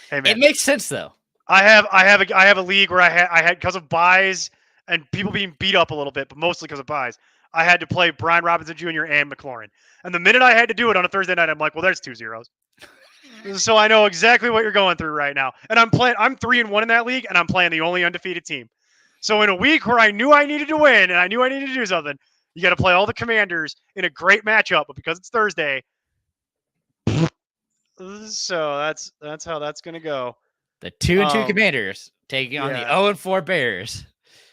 Hey, man. It makes sense though. I have a league where I had because of buys and people being beat up a little bit, but mostly because of buys. I had to play Brian Robinson Jr. and McLaurin. And the minute I had to do it on a Thursday night, I'm like, well, there's 2 zeros. So I know exactly what you're going through right now. And I'm 3-1 in that league, and I'm playing the only undefeated team. So in a week where I knew I needed to win and I knew I needed to do something, you got to play all the Commanders in a great matchup. But because it's Thursday, so that's how that's going to go. The 2-2 Commanders taking on the 0-4 Bears.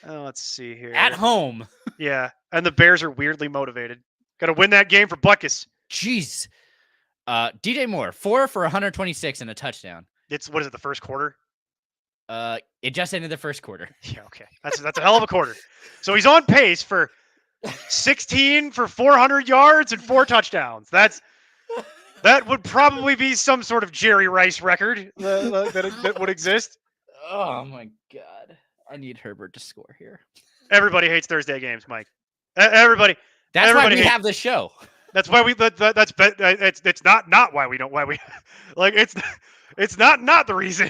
Let's see here. At home. Yeah, and the Bears are weirdly motivated. Got to win that game for Butkus. Jeez. DJ Moore, 4 for 126 and a touchdown. What is it, the first quarter? It just ended the first quarter. Yeah, okay. That's a hell of a quarter. So he's on pace for 16 for 400 yards and 4 touchdowns. That would probably be some sort of Jerry Rice record that would exist. Oh my God. I need Herbert to score here. Everybody hates Thursday games, Mike. Everybody. That's why we have this show. That's why it's not why we don't, like, it's not the reason.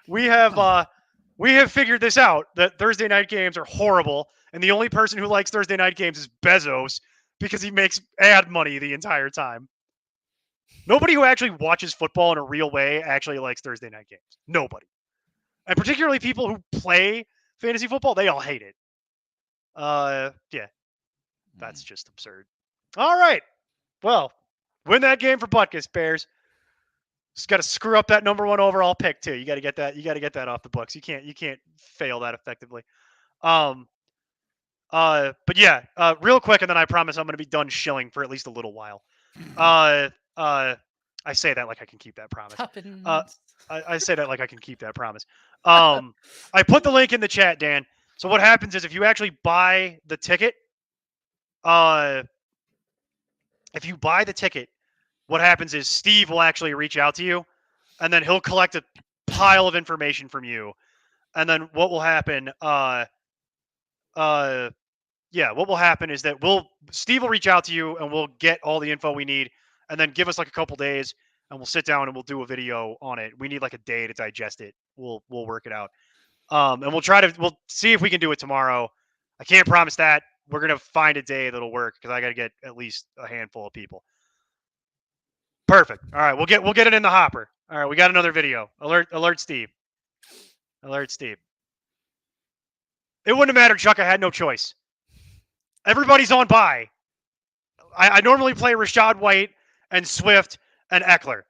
we have figured this out, that Thursday night games are horrible. And the only person who likes Thursday night games is Bezos because he makes ad money the entire time. Nobody who actually watches football in a real way actually likes Thursday night games. Nobody. And particularly people who play fantasy football, they all hate it. Yeah. That's just absurd. All right. Well, win that game for Butkus, Bears. Just got to screw up that number 1 overall pick too. You got to get that. You got to get that off the books. You can't fail that effectively. But yeah, real quick, and then I promise I'm going to be done shilling for at least a little while. I say that like I can keep that promise. I say that like I can keep that promise. I put the link in the chat, Dan. So what happens is if you actually buy the ticket, what happens is Steve will actually reach out to you, and then he'll collect a pile of information from you, and then what will happen? What will happen is that Steve will reach out to you, and we'll get all the info we need, and then give us like a couple days, and we'll sit down and we'll do a video on it. We need like a day to digest it. We'll work it out, and we'll see if we can do it tomorrow. I can't promise that. We're gonna find a day that'll work because I got to get at least a handful of people. Perfect. All right, we'll get it in the hopper. All right, we got another video. Alert Steve. Alert Steve. It wouldn't have mattered, Chuck. I had no choice. Everybody's on bye. I normally play Rashad White and Swift and Eckler.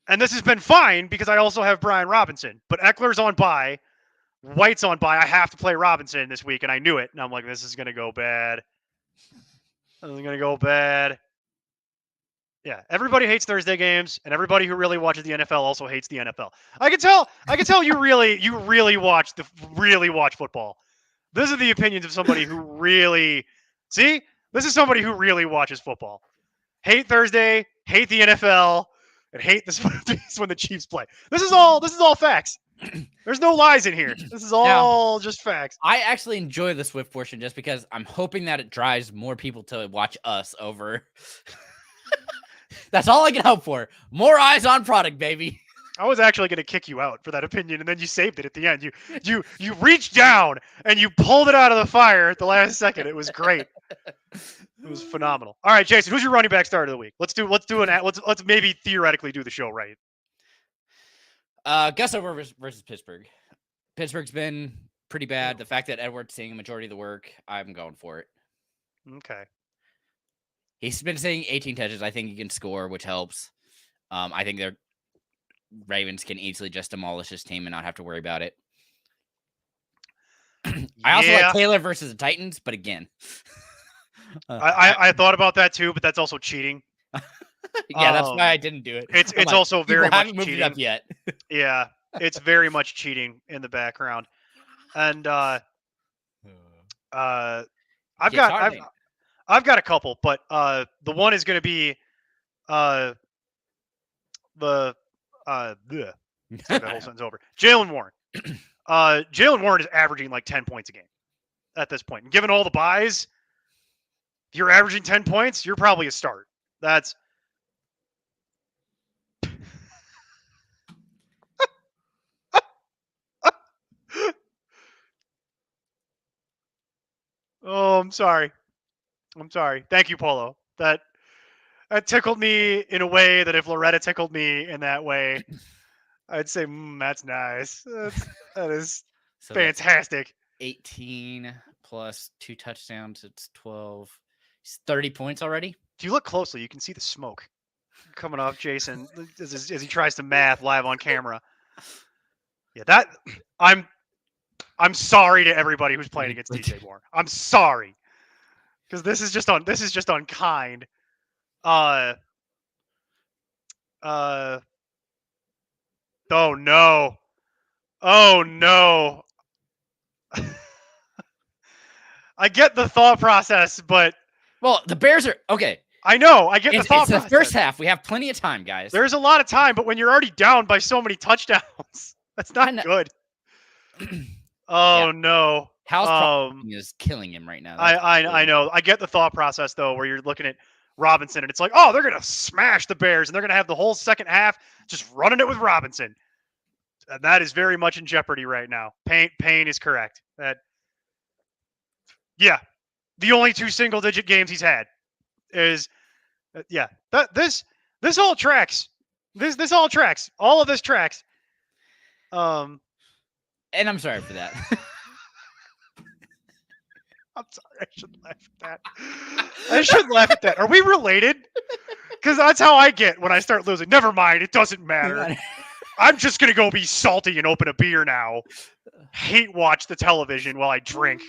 And this has been fine because I also have Brian Robinson. But Eckler's on bye. White's on bye. I have to play Robinson this week, and I knew it. And I'm like, this is going to go bad. This is going to go bad. Yeah, everybody hates Thursday games, and everybody who really watches the NFL also hates the NFL. I can tell you really watch football. These are the opinions of somebody who really see. This is somebody who really watches football. Hate Thursday, hate the NFL, and hate this when the Chiefs play. This is all facts. There's no lies in here. This is all just facts. I actually enjoy the Swift portion just because I'm hoping that it drives more people to watch us over. That's all I can hope for. More eyes on product, baby. I was actually going to kick you out for that opinion, and then you saved it at the end. You reached down and you pulled it out of the fire at the last second. It was great. It was phenomenal. All right, Jason, who's your running back start of the week? Let's maybe theoretically do the show right. Gus over versus Pittsburgh. Pittsburgh's been pretty bad. The fact that Edwards seeing a majority of the work, I'm going for it. Okay. He's been seeing 18 touches. I think he can score, which helps. I think their Ravens can easily just demolish this team and not have to worry about it. I also like Taylor versus the Titans, but again. I thought about that too, but that's also cheating. Yeah, that's why I didn't do it. It's also very much moved cheating. It up yet. Yeah, it's very much cheating in the background. And I've got a couple, but the one is going to be that whole sentence over. Jaylen Warren. Jaylen Warren is averaging like 10 points a game at this point. And given all the buys, if you're averaging 10 points, you're probably a start. That's oh, I'm sorry. Thank you, Polo. That tickled me in a way that if Loretta tickled me in that way, I'd say, that's nice. That is so fantastic. 18 plus 2 touchdowns. It's 12. He's 30 points already. If you look closely, you can see the smoke coming off Jason as he tries to math live on camera. Yeah, I'm sorry to everybody who's playing against DJ Moore. I'm sorry. Because this is just unkind. Oh no. I get the thought process, but the Bears are okay. I know. I get the thought process. It's the first half. We have plenty of time, guys. There's a lot of time, but when you're already down by so many touchdowns, that's not good. No. How's problem is killing him right now. I know. I get the thought process though, where you're looking at Robinson and it's like, oh, they're gonna smash the Bears and they're gonna have the whole second half just running it with Robinson. And that is very much in jeopardy right now. Payne is correct. The only 2 single-digit games he's had is this all tracks. This all tracks. All of this tracks. And I'm sorry for that. I'm sorry. I should laugh at that. Are we related? Because that's how I get when I start losing. Never mind. It doesn't matter. I'm just going to go be salty and open a beer now. Hate watch the television while I drink.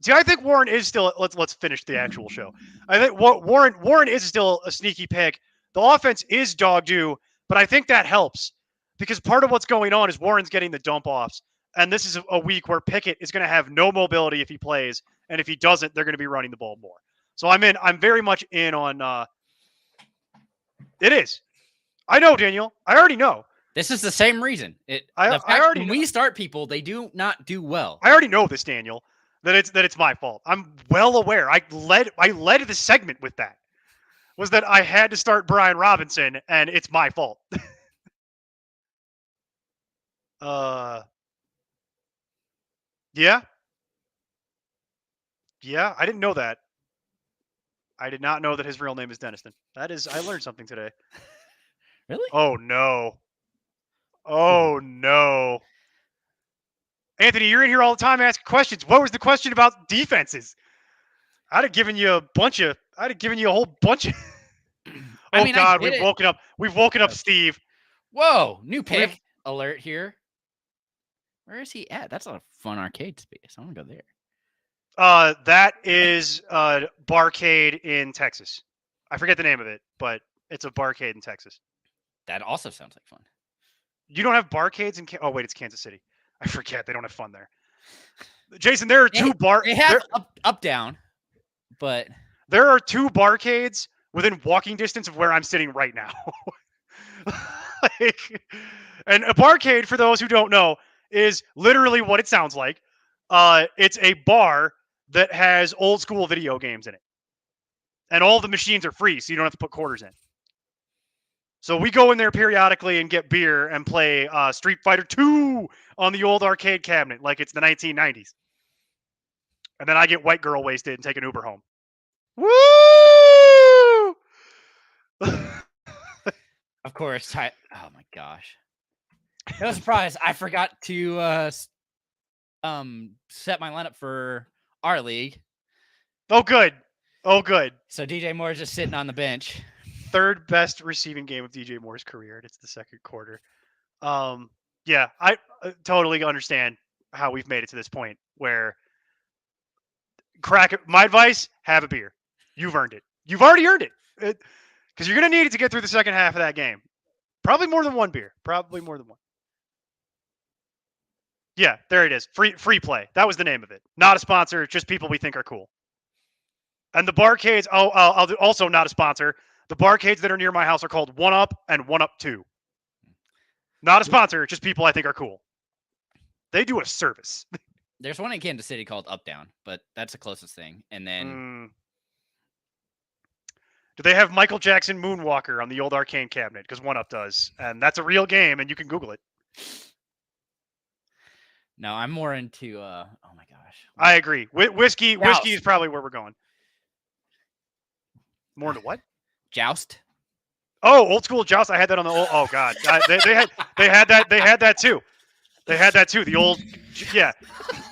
See, I think Warren is still. Let's finish the actual show. I think Warren is still a sneaky pick. The offense is dog doo, but I think that helps because part of what's going on is Warren's getting the dump offs, and this is a week where Pickett is going to have no mobility if he plays, and if he doesn't, they're going to be running the ball more. So I'm very much in on. It is. I know, Daniel. I already know. This is the same reason. The I fact already when know. we start people, they do not do well. I already know this, Daniel. That it's my fault. I'm well aware. I led the segment with that. Was that I had to start Brian Robinson, and it's my fault. Yeah. Yeah, I didn't know that. I did not know that his real name is Deniston. That is, I learned something today. Really? Oh no. Oh no. Anthony, you're in here all the time asking questions. What was the question about defenses? I'd have given you a whole bunch of. I Oh mean, I God, get we've it. woken up. We've woken up Steve. Whoa, new pick alert here. Where is he at? That's a fun arcade space. I want to go there. That is Barcade in Texas. I forget the name of it, but it's a barcade in Texas. That also sounds like fun. You don't have barcades in? Oh wait, it's Kansas City. I forget they don't have fun there. Jason, there are two They have up down, but there are two barcades within walking distance of where I'm sitting right now. And a barcade, for those who don't know, is literally what it sounds like. It's a bar that has old school video games in it, and all the machines are free, so you don't have to put quarters in. So we go in there periodically and get beer and play Street Fighter 2 on the old arcade cabinet like it's the 1990s. And then I get white girl wasted and take an Uber home. Woo! of course, oh my gosh. No surprise, I forgot to set my lineup for our league. Oh, good. Oh, good. So DJ Moore is just sitting on the bench. Third best receiving game of DJ Moore's career, and it's the second quarter. Yeah, I totally understand how we've made it to this point where my advice, have a beer. You've earned it. You've already earned it. Because you're going to need it to get through the second half of that game. Probably more than one beer. Probably more than one. Yeah, there it is. Free play. That was the name of it. Not a sponsor, just people we think are cool. And the barcades, I'll do also not a sponsor. The barcades that are near my house are called 1UP and 1UP 2. Not a sponsor, just people I think are cool. They do a service. There's one in Kansas City called Up Down, but that's the closest thing. And then do they have Michael Jackson Moonwalker on the old arcade cabinet? Because 1UP does. And that's a real game, and you can Google it. No, I'm more into, oh my gosh. I agree. Whiskey is probably where we're going. More into what? Joust. Oh, old school Joust. I had that on the old. Oh God, they had that too. They had that too. The old, yeah,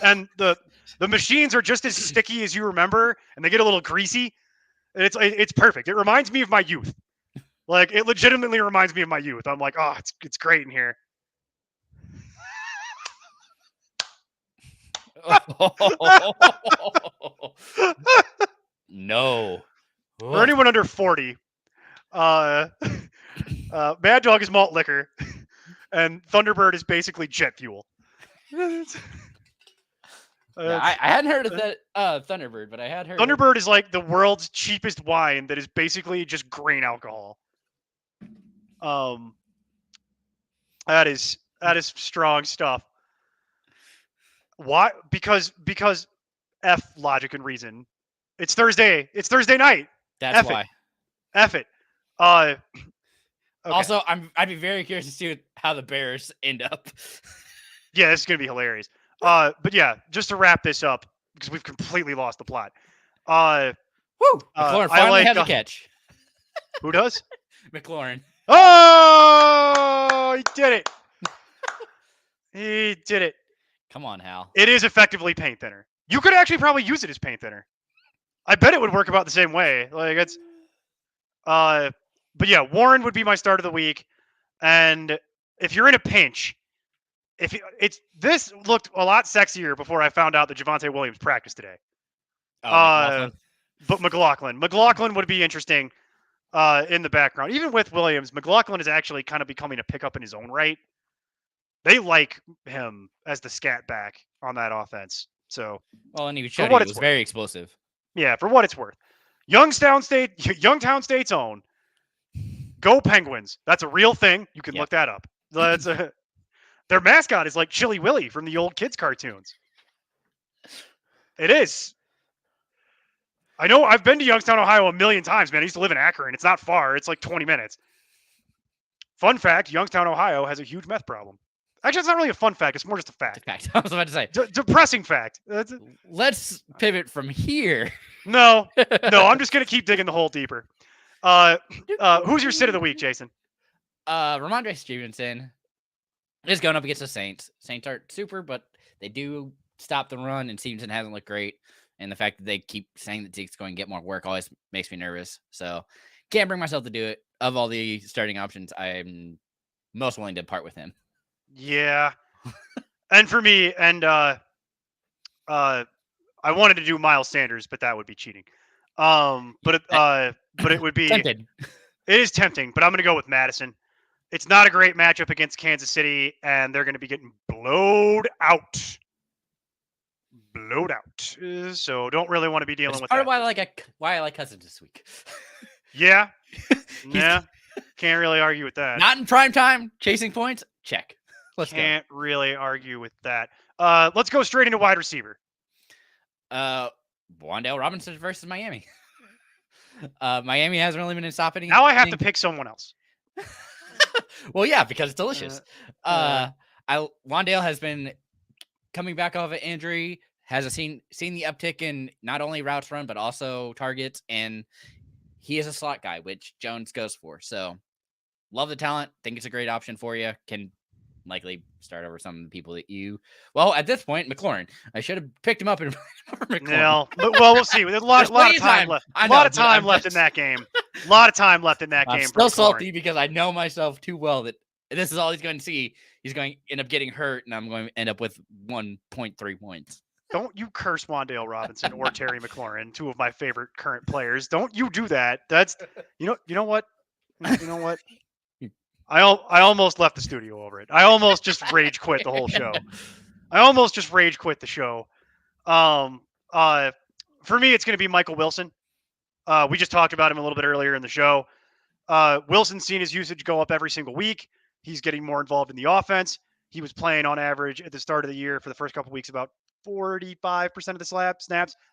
and the machines are just as sticky as you remember, and they get a little greasy. And it's perfect. It reminds me of my youth. Like it legitimately reminds me of my youth. I'm like, oh, it's great in here. No. For anyone under 40, Mad Dog is malt liquor, and Thunderbird is basically jet fuel. I hadn't heard of that Thunderbird, but I had heard Thunderbird is like the world's cheapest wine that is basically just grain alcohol. That is strong stuff. Why? Because F logic and reason. It's Thursday. It's Thursday night. That's F why. It. F it. Okay. Also, I'd be very curious to see how the Bears end up. Yeah, this is gonna be hilarious. But yeah, just to wrap this up because we've completely lost the plot. Woo! McLaurin finally has a catch. Who does? McLaurin. Oh, he did it. He did it. Come on, Hal. It is effectively paint thinner. You could actually probably use it as paint thinner. I bet it would work about the same way. Like it's, but yeah, Warren would be my start of the week. And if you're in a pinch, this looked a lot sexier before I found out that Javonte Williams practiced today. McLaughlin. But McLaughlin would be interesting in the background. Even with Williams, McLaughlin is actually kind of becoming a pickup in his own right. They like him as the scat back on that offense. So, well, and he showed he was very explosive. Yeah, for what it's worth. Youngstown State's own Go Penguins. That's a real thing. You can Yep. look that up. That's their mascot is like Chili Willy from the old kids cartoons. It is. I know. I've been to Youngstown, Ohio a million times, man. I used to live in Akron. It's not far. It's like 20 minutes. Fun fact, Youngstown, Ohio has a huge meth problem. Actually, it's not really a fun fact. It's more just a fact. Fact. I was about to say. Depressing fact. Let's pivot from here. No, I'm just going to keep digging the hole deeper. Who's your sit of the week, Jason? Ramondre Stevenson is going up against the Saints. Saints aren't super, but they do stop the run, and Stevenson hasn't looked great. And the fact that they keep saying that Zeke's going to get more work always makes me nervous. So can't bring myself to do it. Of all the starting options, I'm most willing to part with him. Yeah. And for me, and I wanted to do Miles Sanders, but that would be cheating. But it would be tempted. It is tempting, but I'm going to go with Madison. It's not a great matchup against Kansas City, and they're going to be getting blowed out. So don't really want to be dealing with part that. of why I like Cousins this week. Yeah. Yeah. Can't really argue with that. Not in prime time, chasing points. Check. Can't really argue with that. Let's go straight into wide receiver. Wan'Dale Robinson versus Miami. Miami hasn't really been stopping. Now I have to pick someone else. Well, yeah, because it's delicious. Wan'Dale has been coming back off an injury, has seen the uptick in not only routes run but also targets, and he is a slot guy, which Jones goes for. So, love the talent. Think it's a great option for you. Can likely start over some of the people that you. Well, at this point, McLaurin. I should have picked him up in McLaurin. No, well, we'll see. There's a lot of time left. A lot of time left in that game. A lot of time left in that game. I'm still salty because I know myself too well that this is all he's going to see. He's going to end up getting hurt, and I'm going to end up with 1.3 points. Don't you curse Wan'Dale Robinson or Terry McLaurin, two of my favorite current players. Don't you do that. That's you know what? You know what? I almost left the studio over it. I almost just rage quit the whole show. For me, it's going to be Michael Wilson. We just talked about him a little bit earlier in the show. Wilson's seen his usage go up every single week. He's getting more involved in the offense. He was playing on average at the start of the year for the first couple of weeks about 45% of the snaps.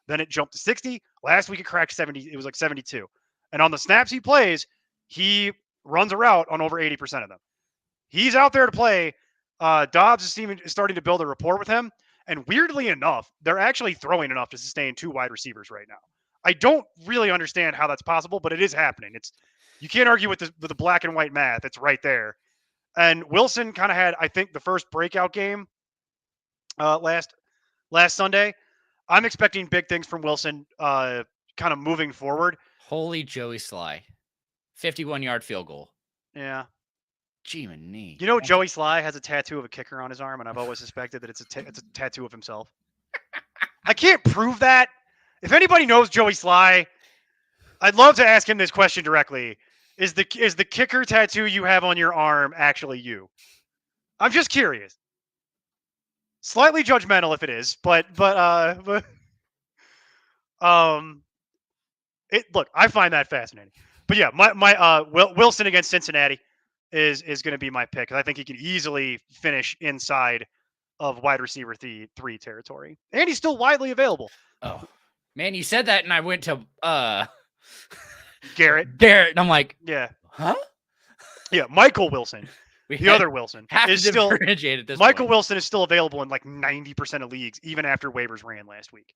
Then it jumped to 60. Last week it cracked 70. It was like 72. And on the snaps he plays, he runs a route on over 80% of them. He's out there to play. Dobbs is starting to build a rapport with him. And weirdly enough, they're actually throwing enough to sustain two wide receivers right now. I don't really understand how that's possible, but it is happening. You can't argue with the black and white math. It's right there. And Wilson kind of had, I think, the first breakout game last Sunday. I'm expecting big things from Wilson kind of moving forward. Holy Joey Sly. 51-yard field goal. Yeah. Gee, my knee. You know, Joey Sly has a tattoo of a kicker on his arm, and I've always suspected that it's a tattoo of himself. I can't prove that. If anybody knows Joey Sly, I'd love to ask him this question directly. Is the kicker tattoo you have on your arm actually you? I'm just curious. Slightly judgmental if it is, but look, I find that fascinating. But yeah, my Wilson against Cincinnati is going to be my pick. I think he can easily finish inside of wide receiver 3 territory, and he's still widely available. Oh man, you said that, and I went to Garrett, and I'm like, yeah, huh? Yeah, Michael Wilson. Other Wilson is still differentiated. This Michael point. Wilson is still available in like 90% of leagues, even after waivers ran last week.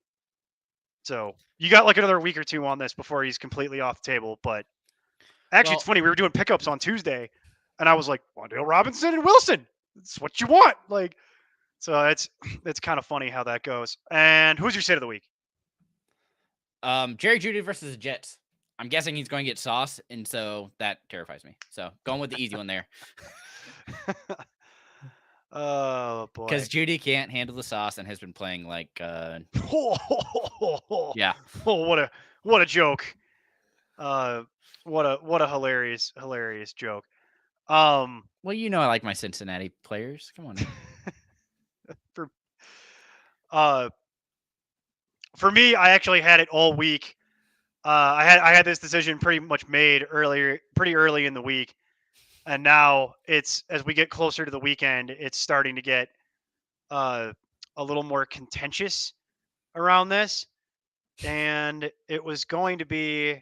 So you got like another week or two on this before he's completely off the table. But actually, it's funny. We were doing pickups on Tuesday, and I was like, Wan'Dale Robinson and Wilson. It's what you want. Like, so it's kind of funny how that goes. And who's your sit of the week? Jerry Jeudy versus the Jets. I'm guessing he's going to get sauce, and so that terrifies me. So going with the easy one there. Oh boy! Because Jeudy can't handle the sauce and has been playing like, yeah. Oh, what a joke! What a hilarious joke. Well, you know I like my Cincinnati players. Come on. For me, I actually had it all week. I had this decision pretty much made pretty early in the week, and now it's as we get closer to the weekend, it's starting to get a little more contentious around this, and it was going to be.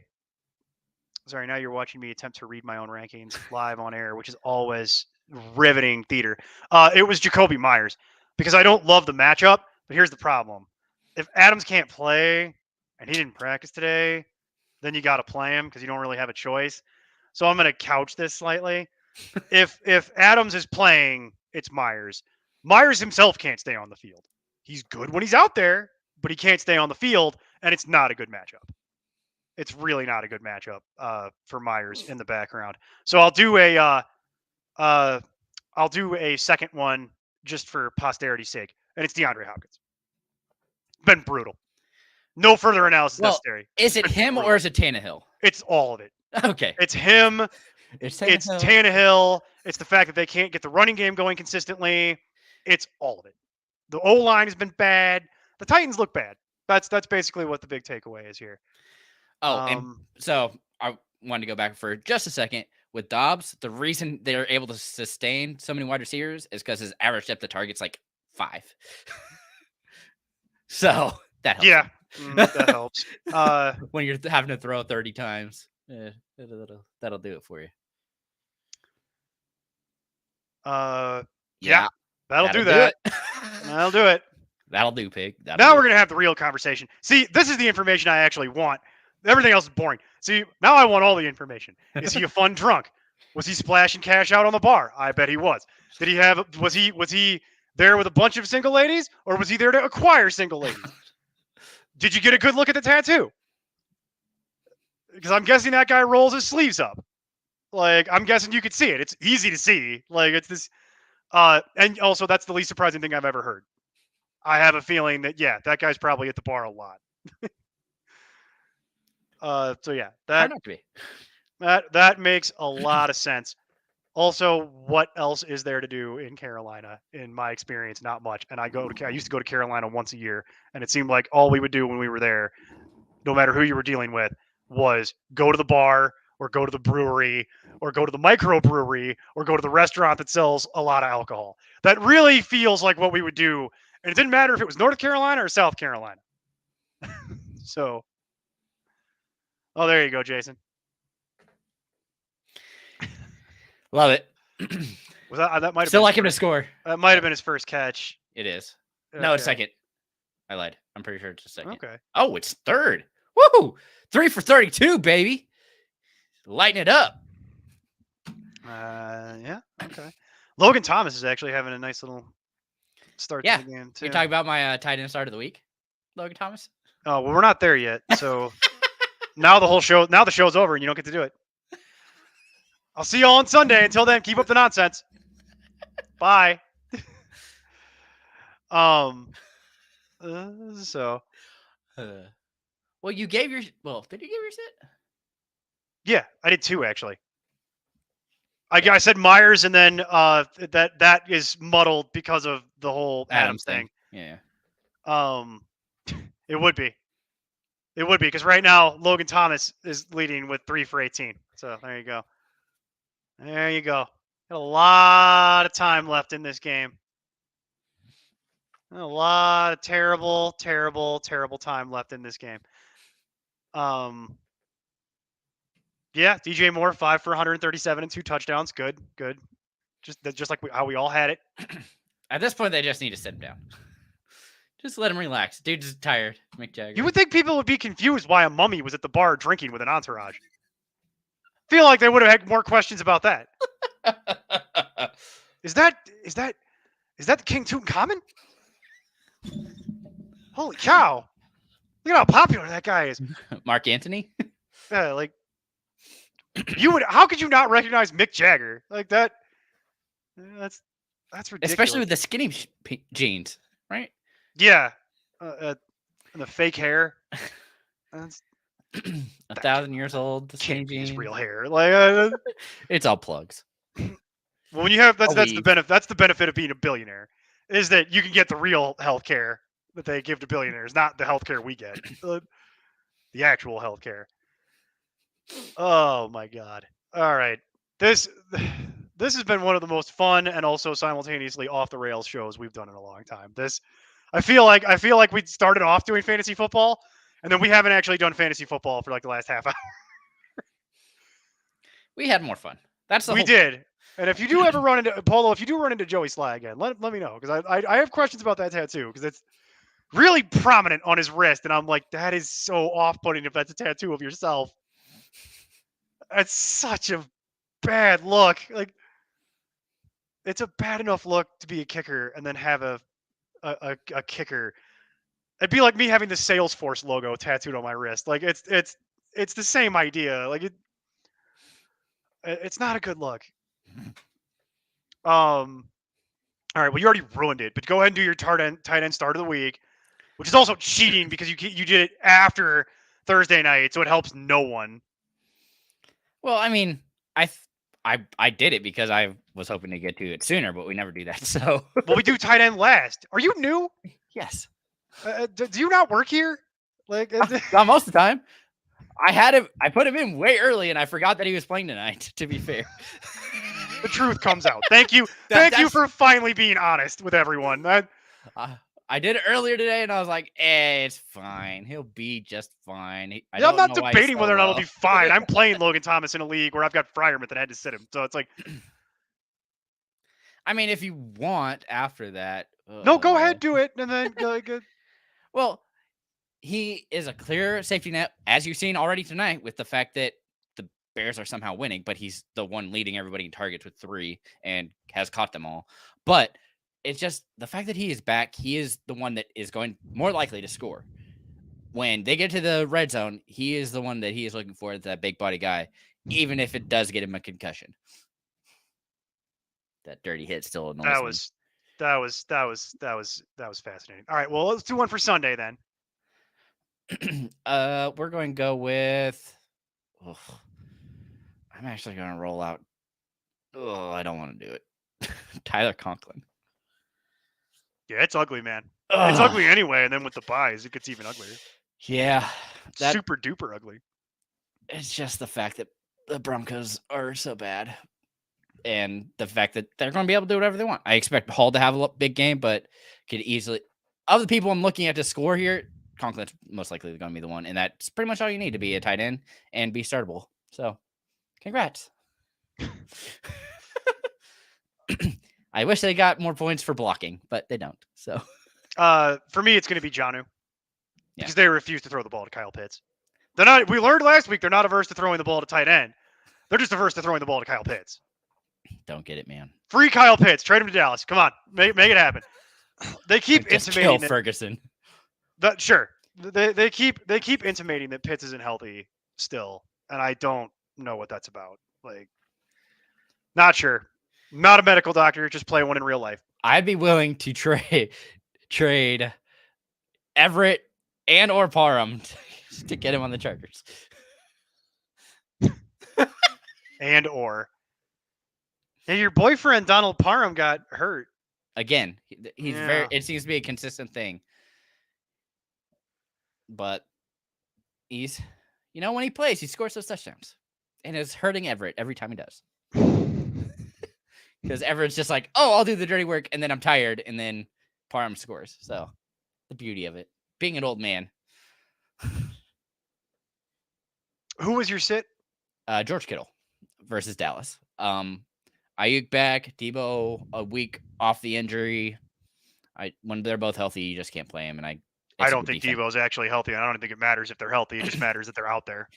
Sorry, now you're watching me attempt to read my own rankings live on air, which is always riveting theater. It was Jacoby Myers because I don't love the matchup, but here's the problem: if Adams can't play and he didn't practice today, then you got to play him because you don't really have a choice. So I'm going to couch this slightly. If Adams is playing, it's Myers. Myers himself can't stay on the field. He's good when he's out there, but he can't stay on the field, and it's not a good matchup. It's really not a good matchup for Myers in the background. So I'll do a second one just for posterity's sake, and it's DeAndre Hopkins. Been brutal. No further analysis necessary. Is it him or is it Tannehill? It's all of it. Okay. It's him. It's Tannehill. It's the fact that they can't get the running game going consistently. It's all of it. The O-line has been bad. The Titans look bad. That's basically what the big takeaway is here. Oh, and so I wanted to go back for just a second. With Dobbs, the reason they're able to sustain so many wide receivers is because his average depth of target's like 5. So that helps. Yeah, that helps. When you're having to throw 30 times, that'll do it for you. Yeah, that'll do that. That'll do it. That'll do, pig. Now we're going to have the real conversation. See, this is the information I actually want. Everything else is boring. See, now I want all the information. Is he a fun drunk? Was he splashing cash out on the bar? I bet he was. Was he there with a bunch of single ladies, or was he there to acquire single ladies? Did you get a good look at the tattoo? Because I'm guessing that guy rolls his sleeves up. Like, I'm guessing you could see it. It's easy to see. Like, it's this. And also, that's the least surprising thing I've ever heard. I have a feeling that, yeah, that guy's probably at the bar a lot. So yeah, that makes a lot of sense. Also, what else is there to do in Carolina? In my experience, not much. And I used to go to Carolina once a year, and it seemed like all we would do when we were there, no matter who you were dealing with, was go to the bar or go to the brewery or go to the microbrewery or go to the restaurant that sells a lot of alcohol. That really feels like what we would do. And it didn't matter if it was North Carolina or South Carolina. So, oh, there you go, Jason. Love it. Was that might have still like him to score? That might have been his first catch. It is. No, it's second. I lied. I'm pretty sure it's a second. Okay. Oh, it's third. Woo! 3 for 32, baby. Lighten it up. Yeah. Okay. Logan Thomas is actually having a nice little start to the game too. You're talking about my tight end start of the week, Logan Thomas? Oh, well, we're not there yet. So now the show's over and you don't get to do it. I'll see you all on Sunday. Until then, keep up the nonsense. Bye. So. Well, you gave your. Well, did you give your sit? Yeah, I did 2 actually. I said Myers, and then that is muddled because of the whole Adams thing. Yeah. It would be because right now Logan Thomas is leading with 3 for 18. So there you go. There you go. Got a lot of time left in this game. A lot of terrible, terrible, terrible time left in this game. Yeah, DJ Moore, 5 for 137 and 2 touchdowns. Good. Just like how we all had it. At this point, they just need to sit him down. Just let him relax. Dude's tired. Mick Jagger. You would think people would be confused why a mummy was at the bar drinking with an entourage. Feel like they would have had more questions about that. Is that the King Tutankhamun? Holy cow! Look at how popular that guy is. Mark Antony? Yeah, like you would. How could you not recognize Mick Jagger like that? That's ridiculous. Especially with the skinny jeans, right? Yeah, and the fake hair. That's 1,000 years old. The skinny jeans. His real hair, like it's all plugs. Well, when you have that's the benefit. That's the benefit of being a billionaire, is that you can get the real health care that they give to billionaires, not the health care we get. The actual health care. Oh my god. All right. This this has been one of the most fun and also simultaneously off the rails shows we've done in a long time. I feel like we started off doing fantasy football and then we haven't actually done fantasy football for like the last half hour. We had more fun. That's the We whole point. did. And if you do ever run into Polo, if you do run into Joey Sly again, let me know because I have questions about that tattoo because it's really prominent on his wrist and I'm like that is so off-putting if that's a tattoo of yourself. It's such a bad look. Like it's a bad enough look to be a kicker and then have a kicker. It'd be like me having the Salesforce logo tattooed on my wrist. Like it's the same idea. Like it's not a good look. All right, well you already ruined it, but go ahead and do your tight end start of the week, which is also cheating because you did it after Thursday night, so it helps no one. Well, I mean, I did it because I was hoping to get to it sooner, but we never do that. So Well, we do tight end last. Are you new? yes, Do you not work here? Like not most of the time. I put him in way early, and I forgot that he was playing tonight. To be fair, the truth comes out. Thank you, thank you for finally being honest with everyone. I did it earlier today, and I was like, it's fine. He'll be just fine. I'm not debating whether or not it'll be fine. I'm playing Logan Thomas in a league where I've got Fryermuth that had to sit him. So it's like, I mean, if you want after that. No, go ahead, do it. And then go. Well, he is a clear safety net, as you've seen already tonight, with the fact that the Bears are somehow winning, but he's the one leading everybody in targets with 3 and has caught them all. But it's just the fact that he is back. He is the one that is going more likely to score. When they get to the red zone, he is the one that he is looking for, that big body guy, even if it does get him a concussion. That dirty hit still annoys me. That was fascinating. All right, well, let's do one for Sunday then. We're going to go with. Oh, I'm actually going to roll out. Oh, I don't want to do it. Tyler Conklin. Yeah, it's ugly, man. It's ugly anyway, and then with the buys, it gets even uglier. Yeah, super duper ugly. It's just the fact that the Broncos are so bad, and the fact that they're going to be able to do whatever they want. I expect Hall to have a big game, but could easily. Of the people I'm looking at to score here, Conklin's most likely going to be the one, and that's pretty much all you need to be a tight end and be startable. So, congrats. I wish they got more points for blocking, but they don't. So, for me, it's going to be Jonnu because they refuse to throw the ball to Kyle Pitts. They're not. We learned last week they're not averse to throwing the ball to tight end. They're just averse to throwing the ball to Kyle Pitts. Don't get it, man. Free Kyle Pitts. Trade him to Dallas. Come on, make it happen. They keep just intimating kill Ferguson. Sure. They keep intimating that Pitts isn't healthy still, and I don't know what that's about. Like, not sure. Not a medical doctor. Just play one in real life. I'd be willing to trade Everett and or Parham to get him on the Chargers. And your boyfriend Donald Parham got hurt again. He's very. It seems to be a consistent thing, but he's, when he plays, he scores those touchdowns, and it's hurting Everett every time he does. Because Everett's just like, oh, I'll do the dirty work, and then I'm tired, and then Parham scores. So the beauty of it, being an old man. Who was your sit? George Kittle versus Dallas. Ayuk back, Debo a week off the injury. When they're both healthy, you just can't play him. And I don't think Debo's actually healthy. And I don't think it matters if they're healthy. It just matters that they're out there.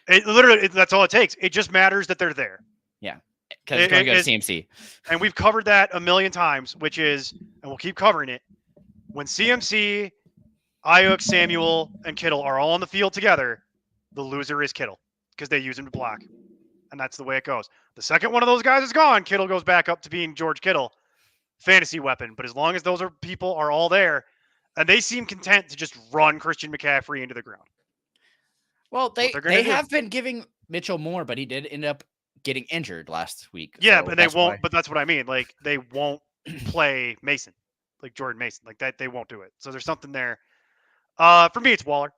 That's all it takes. It just matters that they're there. Yeah, because it's going to go to CMC. And we've covered that a million times, which is, and we'll keep covering it. When CMC, Ayuk, Samuel, and Kittle are all on the field together, the loser is Kittle because they use him to block. And that's the way it goes. The second one of those guys is gone, Kittle goes back up to being George Kittle, fantasy weapon. But as long as those people are all there, and they seem content to just run Christian McCaffrey into the ground. Well, they have been giving Mitchell more, but he did end up getting injured last week. Yeah, so but they won't. But that's what I mean. Like, they won't play Mason, like Jordan Mason. Like that, they won't do it. So there's something there. For me, it's Waller.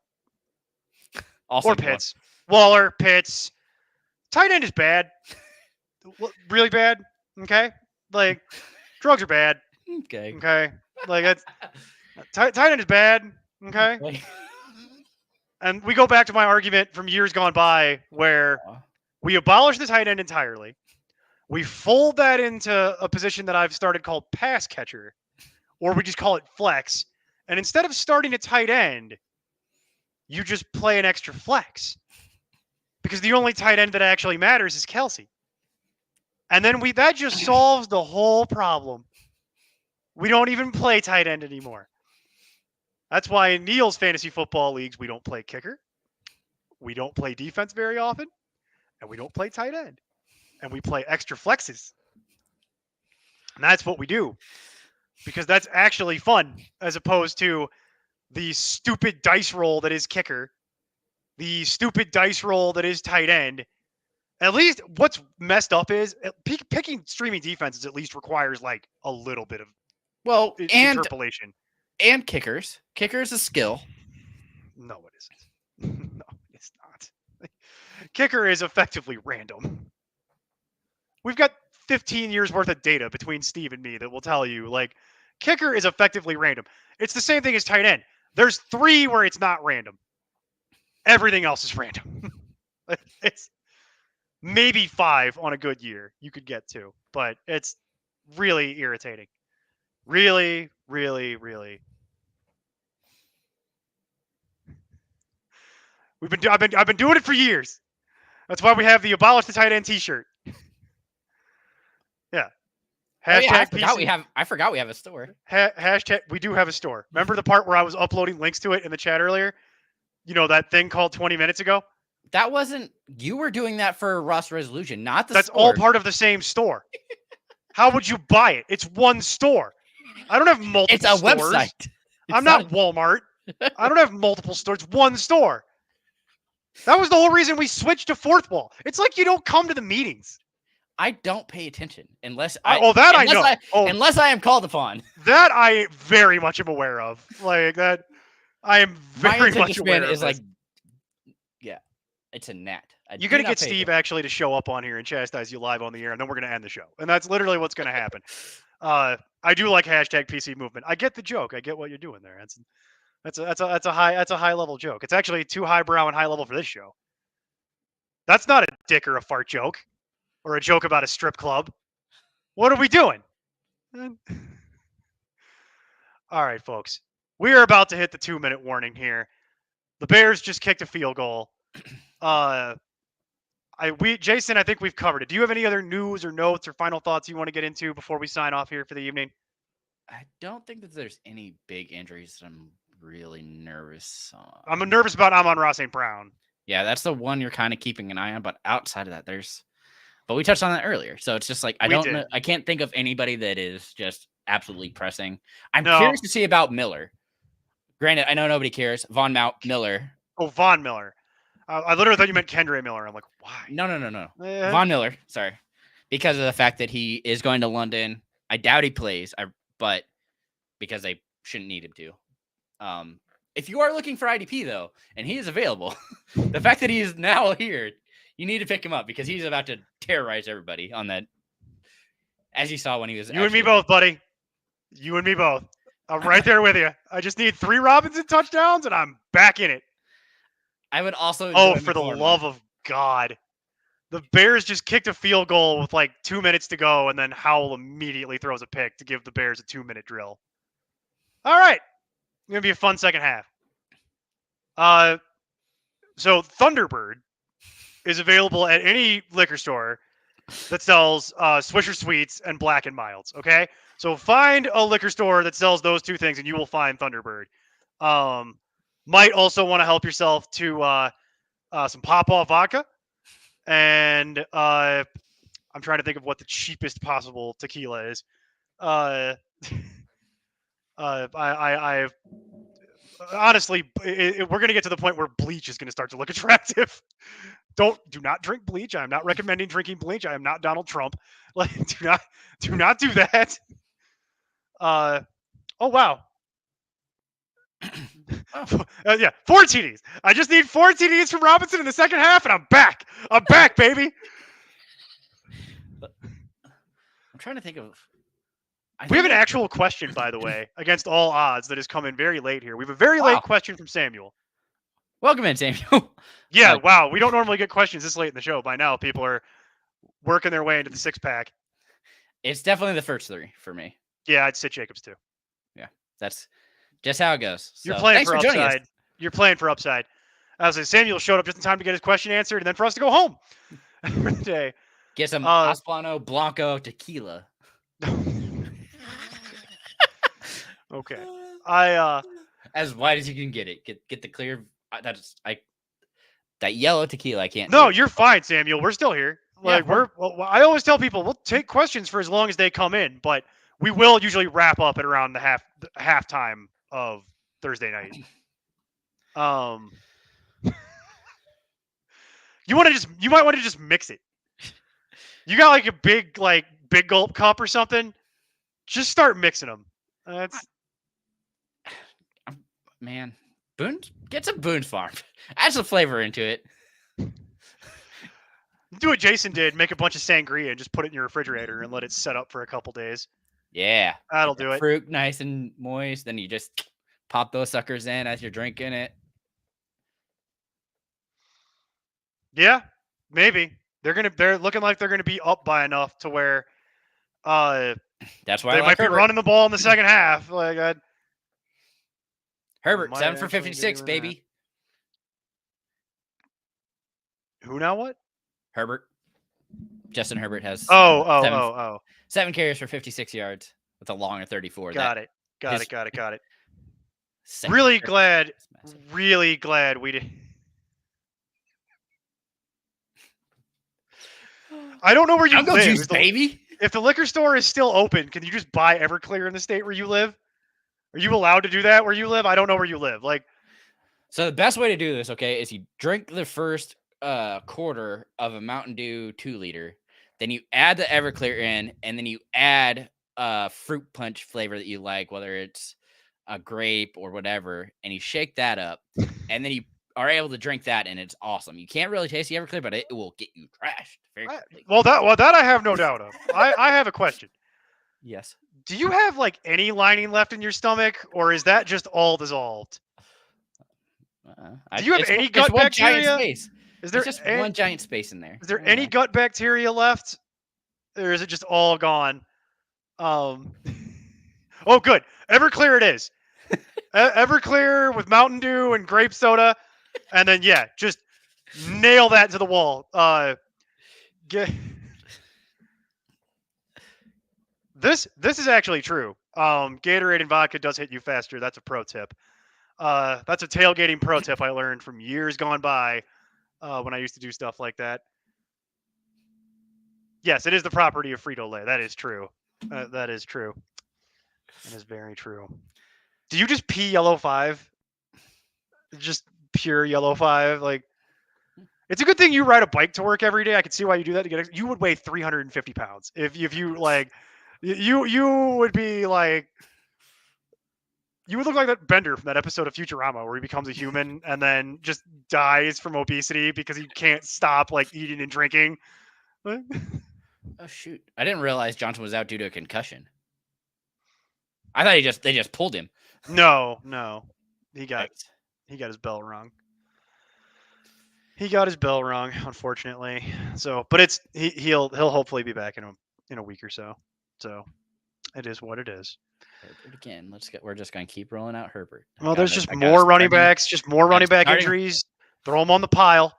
Also or Pitts. Waller, Pitts. Tight end is bad. Really bad. Okay? Like, drugs are bad. Okay. Okay? Like, that's tight end is bad. Okay? Okay. And we go back to my argument from years gone by where we abolish the tight end entirely. We fold that into a position that I've started called pass catcher, or we just call it flex. And instead of starting a tight end, you just play an extra flex. Because the only tight end that actually matters is Kelsey. And then that just solves the whole problem. We don't even play tight end anymore. That's why in Neil's fantasy football leagues, we don't play kicker. We don't play defense very often. And we don't play tight end. And we play extra flexes. And that's what we do. Because that's actually fun, as opposed to the stupid dice roll that is kicker, the stupid dice roll that is tight end. At least what's messed up is picking streaming defenses at least requires like a little bit of interpolation. And kickers. Kicker is a skill. No, it isn't. No, it's not. Kicker is effectively random. We've got 15 years worth of data between Steve and me that will tell you, like, kicker is effectively random. It's the same thing as tight end. There's 3 where it's not random. Everything else is random. It's maybe 5 on a good year you could get to, but it's really irritating. Really, really, really. I've been doing it for years. That's why we have the abolish the tight end T-shirt. Yeah. Hashtag I forgot we have a store. Hashtag we do have a store. Remember the part where I was uploading links to it in the chat earlier? You know that thing called 20 minutes ago? That wasn't you were doing that for roster resolution, not the That's store. all part of the same store. How would you buy it? It's one store. I don't have multiple It's a stores. website. I'm not Walmart. I don't have multiple stores. It's one store. That was the whole reason we switched to fourth wall. It's like you don't come to the meetings. I don't pay attention unless I know. Unless I am called upon. That I very much am aware of. Like that, I am very much aware of. Is like, yeah, it's a gnat. You're gonna get Steve actually to show up on here and chastise you live on the air, and then we're gonna end the show. And that's literally what's gonna happen. I do like hashtag PC movement. I get the joke. I get what you're doing there. That's a high level joke. It's actually too highbrow and high level for this show. That's not a dick or a fart joke, or a joke about a strip club. What are we doing? All right, folks. We are about to hit the 2-minute warning here. The Bears just kicked a field goal. Jason, I think we've covered it. Do you have any other news or notes or final thoughts you want to get into before we sign off here for the evening? I don't think that there's any big injuries that I'm really nervous on. I'm nervous about Amon-Ra St. Brown. Yeah, that's the one you're kind of keeping an eye on. But outside of that, but we touched on that earlier. So it's just like, I can't think of anybody that is just absolutely pressing. I'm curious to see about Miller. Granted, I know nobody cares. Von Miller. Oh, Von Miller. I literally thought you meant Kendre Miller. I'm like, why? No. Von Miller. Sorry. Because of the fact that he is going to London. I doubt he plays, but because they shouldn't need him to. If you are looking for IDP, though, and he is available, the fact that he is now here, you need to pick him up because he's about to terrorize everybody on that. As you saw when he was. You and me both, buddy. You and me both. I'm right there with you. I just need 3 Robinson touchdowns, and I'm back in it. I would also. Oh, for the love of God. The Bears just kicked a field goal with like 2 minutes to go, and then Howell immediately throws a pick to give the Bears a 2-minute drill. All right. It's going to be a fun second half. So Thunderbird is available at any liquor store that sells Swisher Sweets and Black and Milds, okay? So find a liquor store that sells those 2 things, and you will find Thunderbird. Might also want to help yourself to some Pop-Off vodka. And I'm trying to think of what the cheapest possible tequila is. I honestly, we're going to get to the point where bleach is going to start to look attractive. Do not drink bleach. I'm not recommending drinking bleach. I am not Donald Trump. Like, do not do that. Oh wow. Yeah, 4 TDs. I just need 4 TDs from Robinson in the second half, and I'm back. I'm back, baby. I'm trying to think of. We have an actual question, by the way, against all odds that has come in very late here. We have a very late question from Samuel. Welcome in, Samuel. Yeah, wow. We don't normally get questions this late in the show. By now, people are working their way into the 6-pack. It's definitely the first 3 for me. Yeah, I'd sit Jacobs too. Yeah, that's just how it goes. So, You're playing thanks for joining us. upside. You're playing for upside. I was like, Samuel showed up just in time to get his question answered, and then for us to go home for the day. Get some Asplano Blanco tequila. Okay. As wide as you can get it. Get the clear. That yellow tequila. I can't. No, you're fine, Samuel. We're still here. Like Yeah, I always tell people we'll take questions for as long as they come in, but we will usually wrap up at around the halftime of Thursday night. You might want to just mix it. You got like a big gulp cup or something. Just start mixing them. Man, Boone's, get some Boone's Farm. Add some flavor into it. Do what Jason did. Make a bunch of sangria and just put it in your refrigerator and let it set up for a couple days. Yeah. That'll do it. Fruit nice and moist. Then you just pop those suckers in as you're drinking it. Yeah, maybe. They're looking like they're gonna be up by enough to where that's why they might be running the ball in the second half. Like Herbert, 7 for 56, baby. Who now? What? Herbert. Justin Herbert has 7 carries for 56 yards with a long of 34. Got it. Really glad we did. I don't know where you live. Juice, baby. If the liquor store is still open, can you just buy Everclear in the state where you live? Are you allowed to do that where you live? I don't know where you live. So the best way to do this, okay, is you drink the first quarter of a Mountain Dew 2-liter, then you add the Everclear in, and then you add fruit punch flavor that you like, whether it's a grape or whatever, and you shake that up, and then you are able to drink that, and it's awesome. You can't really taste the Everclear, but it will get you trashed very quickly. Well, that I have no doubt of. I have a question. Yes. Do you have any lining left in your stomach, or is that just all dissolved? Do you have any gut bacteria? Is there just one giant space in there? Is there any gut bacteria left, or is it just all gone? Oh, good. Everclear it is. Everclear with Mountain Dew and grape soda, and then just nail that to the wall. This is actually true. Gatorade and vodka does hit you faster. That's a pro tip. That's a tailgating pro tip I learned from years gone by when I used to do stuff like that. Yes, it is the property of Frito-Lay. That is true. That is true. That is very true. Do you just pee yellow 5? Just pure yellow 5? It's a good thing you ride a bike to work every day. I could see why you do that. You would weigh 350 pounds if you you would be you would look like that Bender from that episode of Futurama where he becomes a human and then just dies from obesity because he can't stop eating and drinking. Oh shoot! I didn't realize Johnson was out due to a concussion. I thought they just pulled him. No, he got his bell rung. He got his bell rung, unfortunately. So, but he'll hopefully be back in a week or so. So, it is what it is. Herbert again. We're just gonna keep rolling out Herbert. Well, there's just more running backs, just more running back injuries. Throw them on the pile.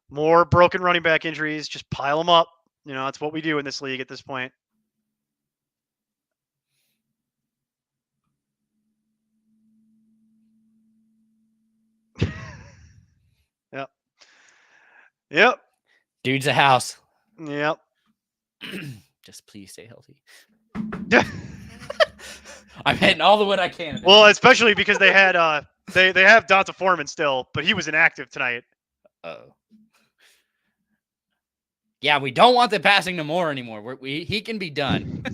More broken running back injuries. Just pile them up. That's what we do in this league at this point. Yep. Dude's a house. Yep. Just please stay healthy. I'm hitting all the wood I can. Well, especially because they had they have Donta Foreman still, but he was inactive tonight. Oh. Yeah, we don't want the passing to Moore anymore. He can be done.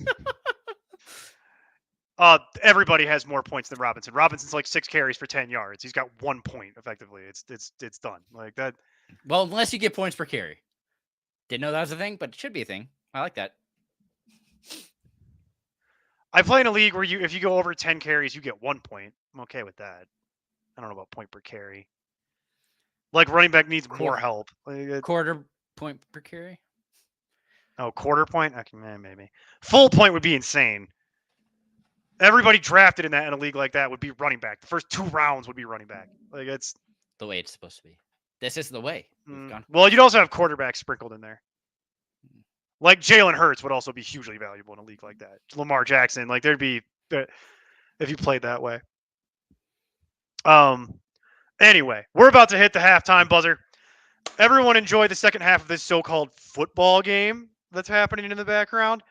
Everybody has more points than Robinson. Robinson's like 6 carries for 10 yards. He's got 1 point effectively. It's done like that. Well, unless you get points per carry. Didn't know that was a thing, but it should be a thing. I like that. I play in a league where if you go over 10 carries, you get 1 point. I'm okay with that. I don't know about point per carry. Like running back needs more help. Quarter point per carry. Oh, quarter point? Okay, maybe. Full point would be insane. Everybody drafted in a league like that would be running back. The first 2 rounds would be running back. Like it's the way it's supposed to be. This is the way. Well, you'd also have quarterbacks sprinkled in there. Like Jalen Hurts would also be hugely valuable in a league like that. Lamar Jackson, like there'd be if you played that way. Anyway, we're about to hit the halftime buzzer. Everyone enjoy the second half of this so-called football game that's happening in the background.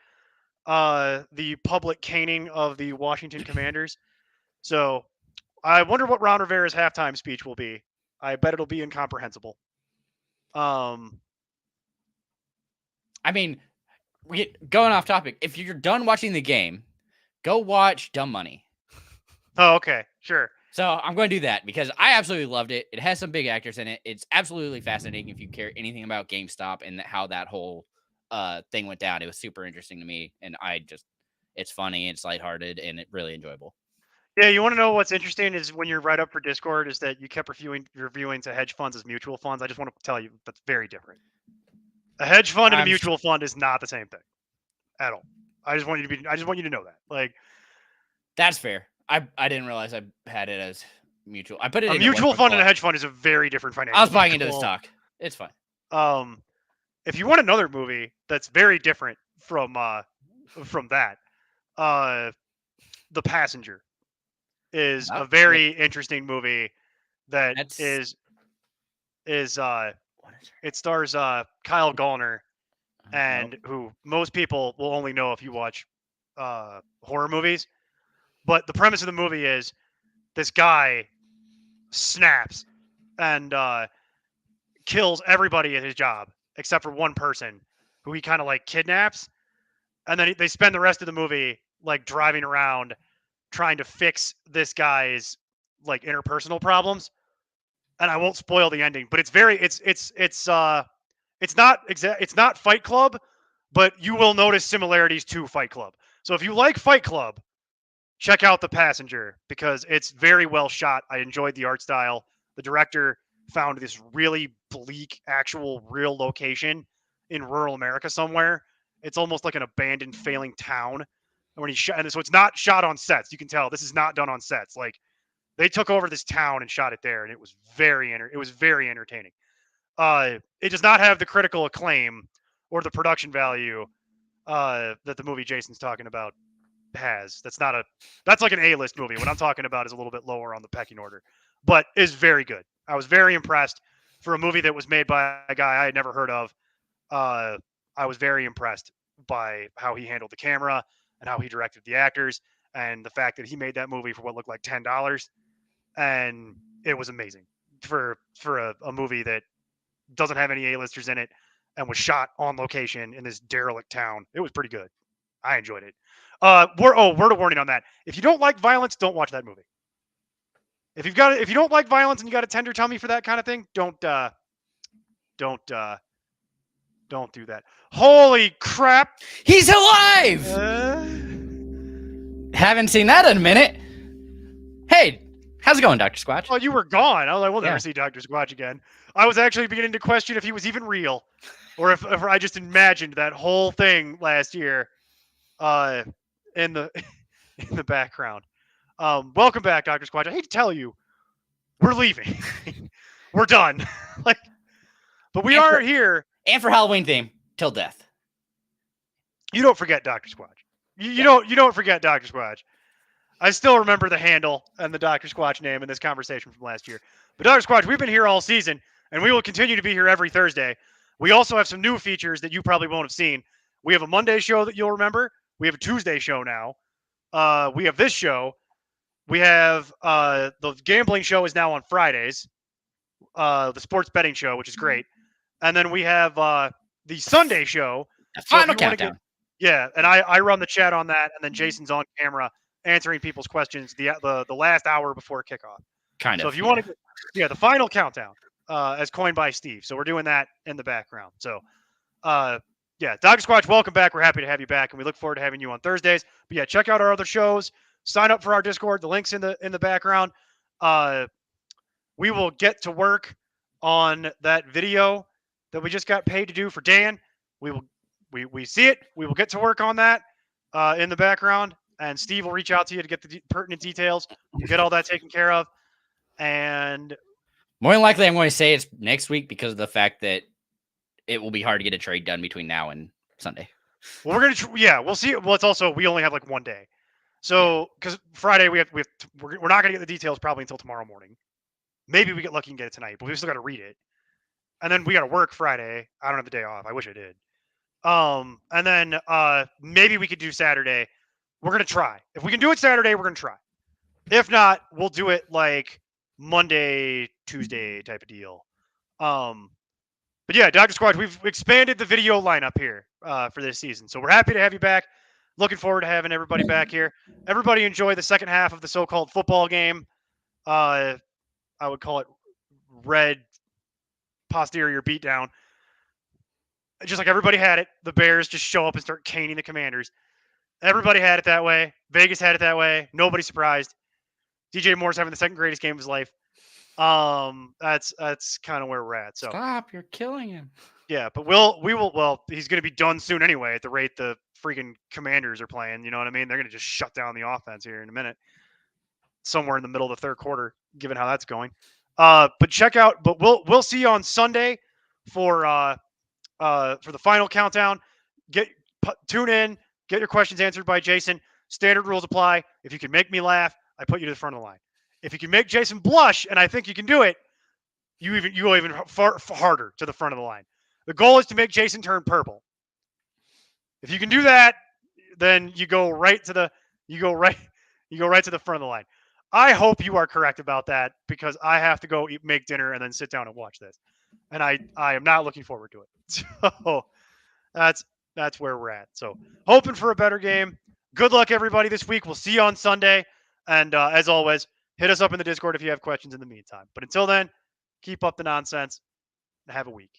The public caning of the Washington Commanders. So I wonder what Ron Rivera's halftime speech will be. I bet it'll be incomprehensible. I mean, going off topic, if you're done watching the game, go watch Dumb Money. Oh, okay. Sure. So I'm going to do that because I absolutely loved it. It has some big actors in it. It's absolutely fascinating if you care anything about GameStop and how that whole thing went down. It was super interesting to me, and it's funny, it's lighthearted, and it's really enjoyable. Yeah, you want to know what's interesting is when you're right up for Discord is that you kept reviewing to hedge funds as mutual funds. I just want to tell you that's very different. A hedge fund and a mutual fund is not the same thing at all. I just want you to know that. Like, that's fair. I didn't realize I had it as mutual. I put it in a mutual fund and a hedge fund is a very different financial. I was buying into the stock. It's fine. If you want another movie that's very different from that, The Passenger is a very interesting movie that it stars Kyle Gallner, and who most people will only know if you watch horror movies. But the premise of the movie is this guy snaps and kills everybody at his job except for one person who he kind of like kidnaps. And then they spend the rest of the movie like driving around trying to fix this guy's like interpersonal problems. And I won't spoil the ending, but it's not Fight Club, but you will notice similarities to Fight Club. So if you like Fight Club, check out The Passenger because it's very well shot. I enjoyed the art style. The director found this really bleak, actual real location in rural America somewhere. It's almost like an abandoned, failing town. And when he shot, and so it's not shot on sets. You can tell this is not done on sets. Like they took over this town and shot it there, and it was very entertaining. It does not have the critical acclaim or the production value that the movie Jason's talking about has. That's like an A-list movie. What I'm talking about is a little bit lower on the pecking order, but is very good. I was very impressed for a movie that was made by a guy I had never heard of. I was very impressed by how he handled the camera and how he directed the actors and the fact that he made that movie for what looked like $10. And it was amazing for a movie that doesn't have any A-listers in it and was shot on location in this derelict town. It was pretty good. I enjoyed it. Word of warning on that. If you don't like violence, don't watch that movie. If you don't like violence and you got a tender tummy for that kind of thing, don't do that. Holy crap! He's alive! Haven't seen that in a minute. Hey, how's it going, Dr. Squatch? Oh, you were gone. I was like, we'll never see Dr. Squatch again. I was actually beginning to question if he was even real, or if I just imagined that whole thing last year, in the background. Welcome back, Dr. Squatch. I hate to tell you, we're leaving. We're done. But we are here. And for Halloween theme, till death. You don't forget Dr. Squatch. You don't forget Dr. Squatch. I still remember the handle and the Dr. Squatch name in this conversation from last year. But Dr. Squatch, we've been here all season, and we will continue to be here every Thursday. We also have some new features that you probably won't have seen. We have a Monday show that you'll remember. We have a Tuesday show now. We have this show. We have the gambling show is now on Fridays. The sports betting show, which is great. And then we have the Sunday show. The final countdown. And I run the chat on that, and then Jason's on camera answering people's questions the last hour before kickoff. Kind So of. if you want to, the final countdown as coined by Steve. So we're doing that in the background. So, Dog Squatch, welcome back. We're happy to have you back, and we look forward to having you on Thursdays. But yeah, check out our other shows. Sign up for our Discord. The link's in the background. We will get to work on that video that we just got paid to do for Dan. We see it. We will get to work on that in the background, and Steve will reach out to you to get the pertinent details. We'll get all that taken care of. And more than likely, I'm going to say it's next week because of the fact that it will be hard to get a trade done between now and Sunday. Well, we're gonna we'll see. Well, it's also we only have like one day, so because Friday we're not gonna get the details probably until tomorrow morning. Maybe we get lucky and get it tonight, but we still got to read it, and then we got to work Friday. I don't have the day off. I wish I did. And then maybe we could do Saturday. We're gonna try. If we can do it Saturday, we're gonna try. If not, we'll do it like Monday, Tuesday type of deal. But yeah, Dr. Squatch, we've expanded the video lineup here for this season. So we're happy to have you back. Looking forward to having everybody back here. Everybody enjoy the second half of the so-called football game. I would call it red posterior beatdown. Just like everybody had it. The Bears just show up and start caning the Commanders. Everybody had it that way. Vegas had it that way. Nobody surprised. DJ Moore's having the second greatest game of his life. That's kind of where we're at. So stop, you're killing him. Yeah, but he's going to be done soon anyway at the rate the freaking Commanders are playing. You know what I mean? They're going to just shut down the offense here in a minute, somewhere in the middle of the third quarter, given how that's going. But we'll see you on Sunday for the final countdown. Tune in, get your questions answered by Jason. Standard rules apply. If you can make me laugh, I put you to the front of the line. If you can make Jason blush, and I think you can do it, you go even far harder to the front of the line. The goal is to make Jason turn purple. If you can do that, then you go right to the front of the line. I hope you are correct about that because I have to go make dinner and then sit down and watch this, and I am not looking forward to it. So that's where we're at. So hoping for a better game. Good luck, everybody, this week. We'll see you on Sunday, and as always, hit us up in the Discord if you have questions in the meantime. But until then, keep up the nonsense and have a week.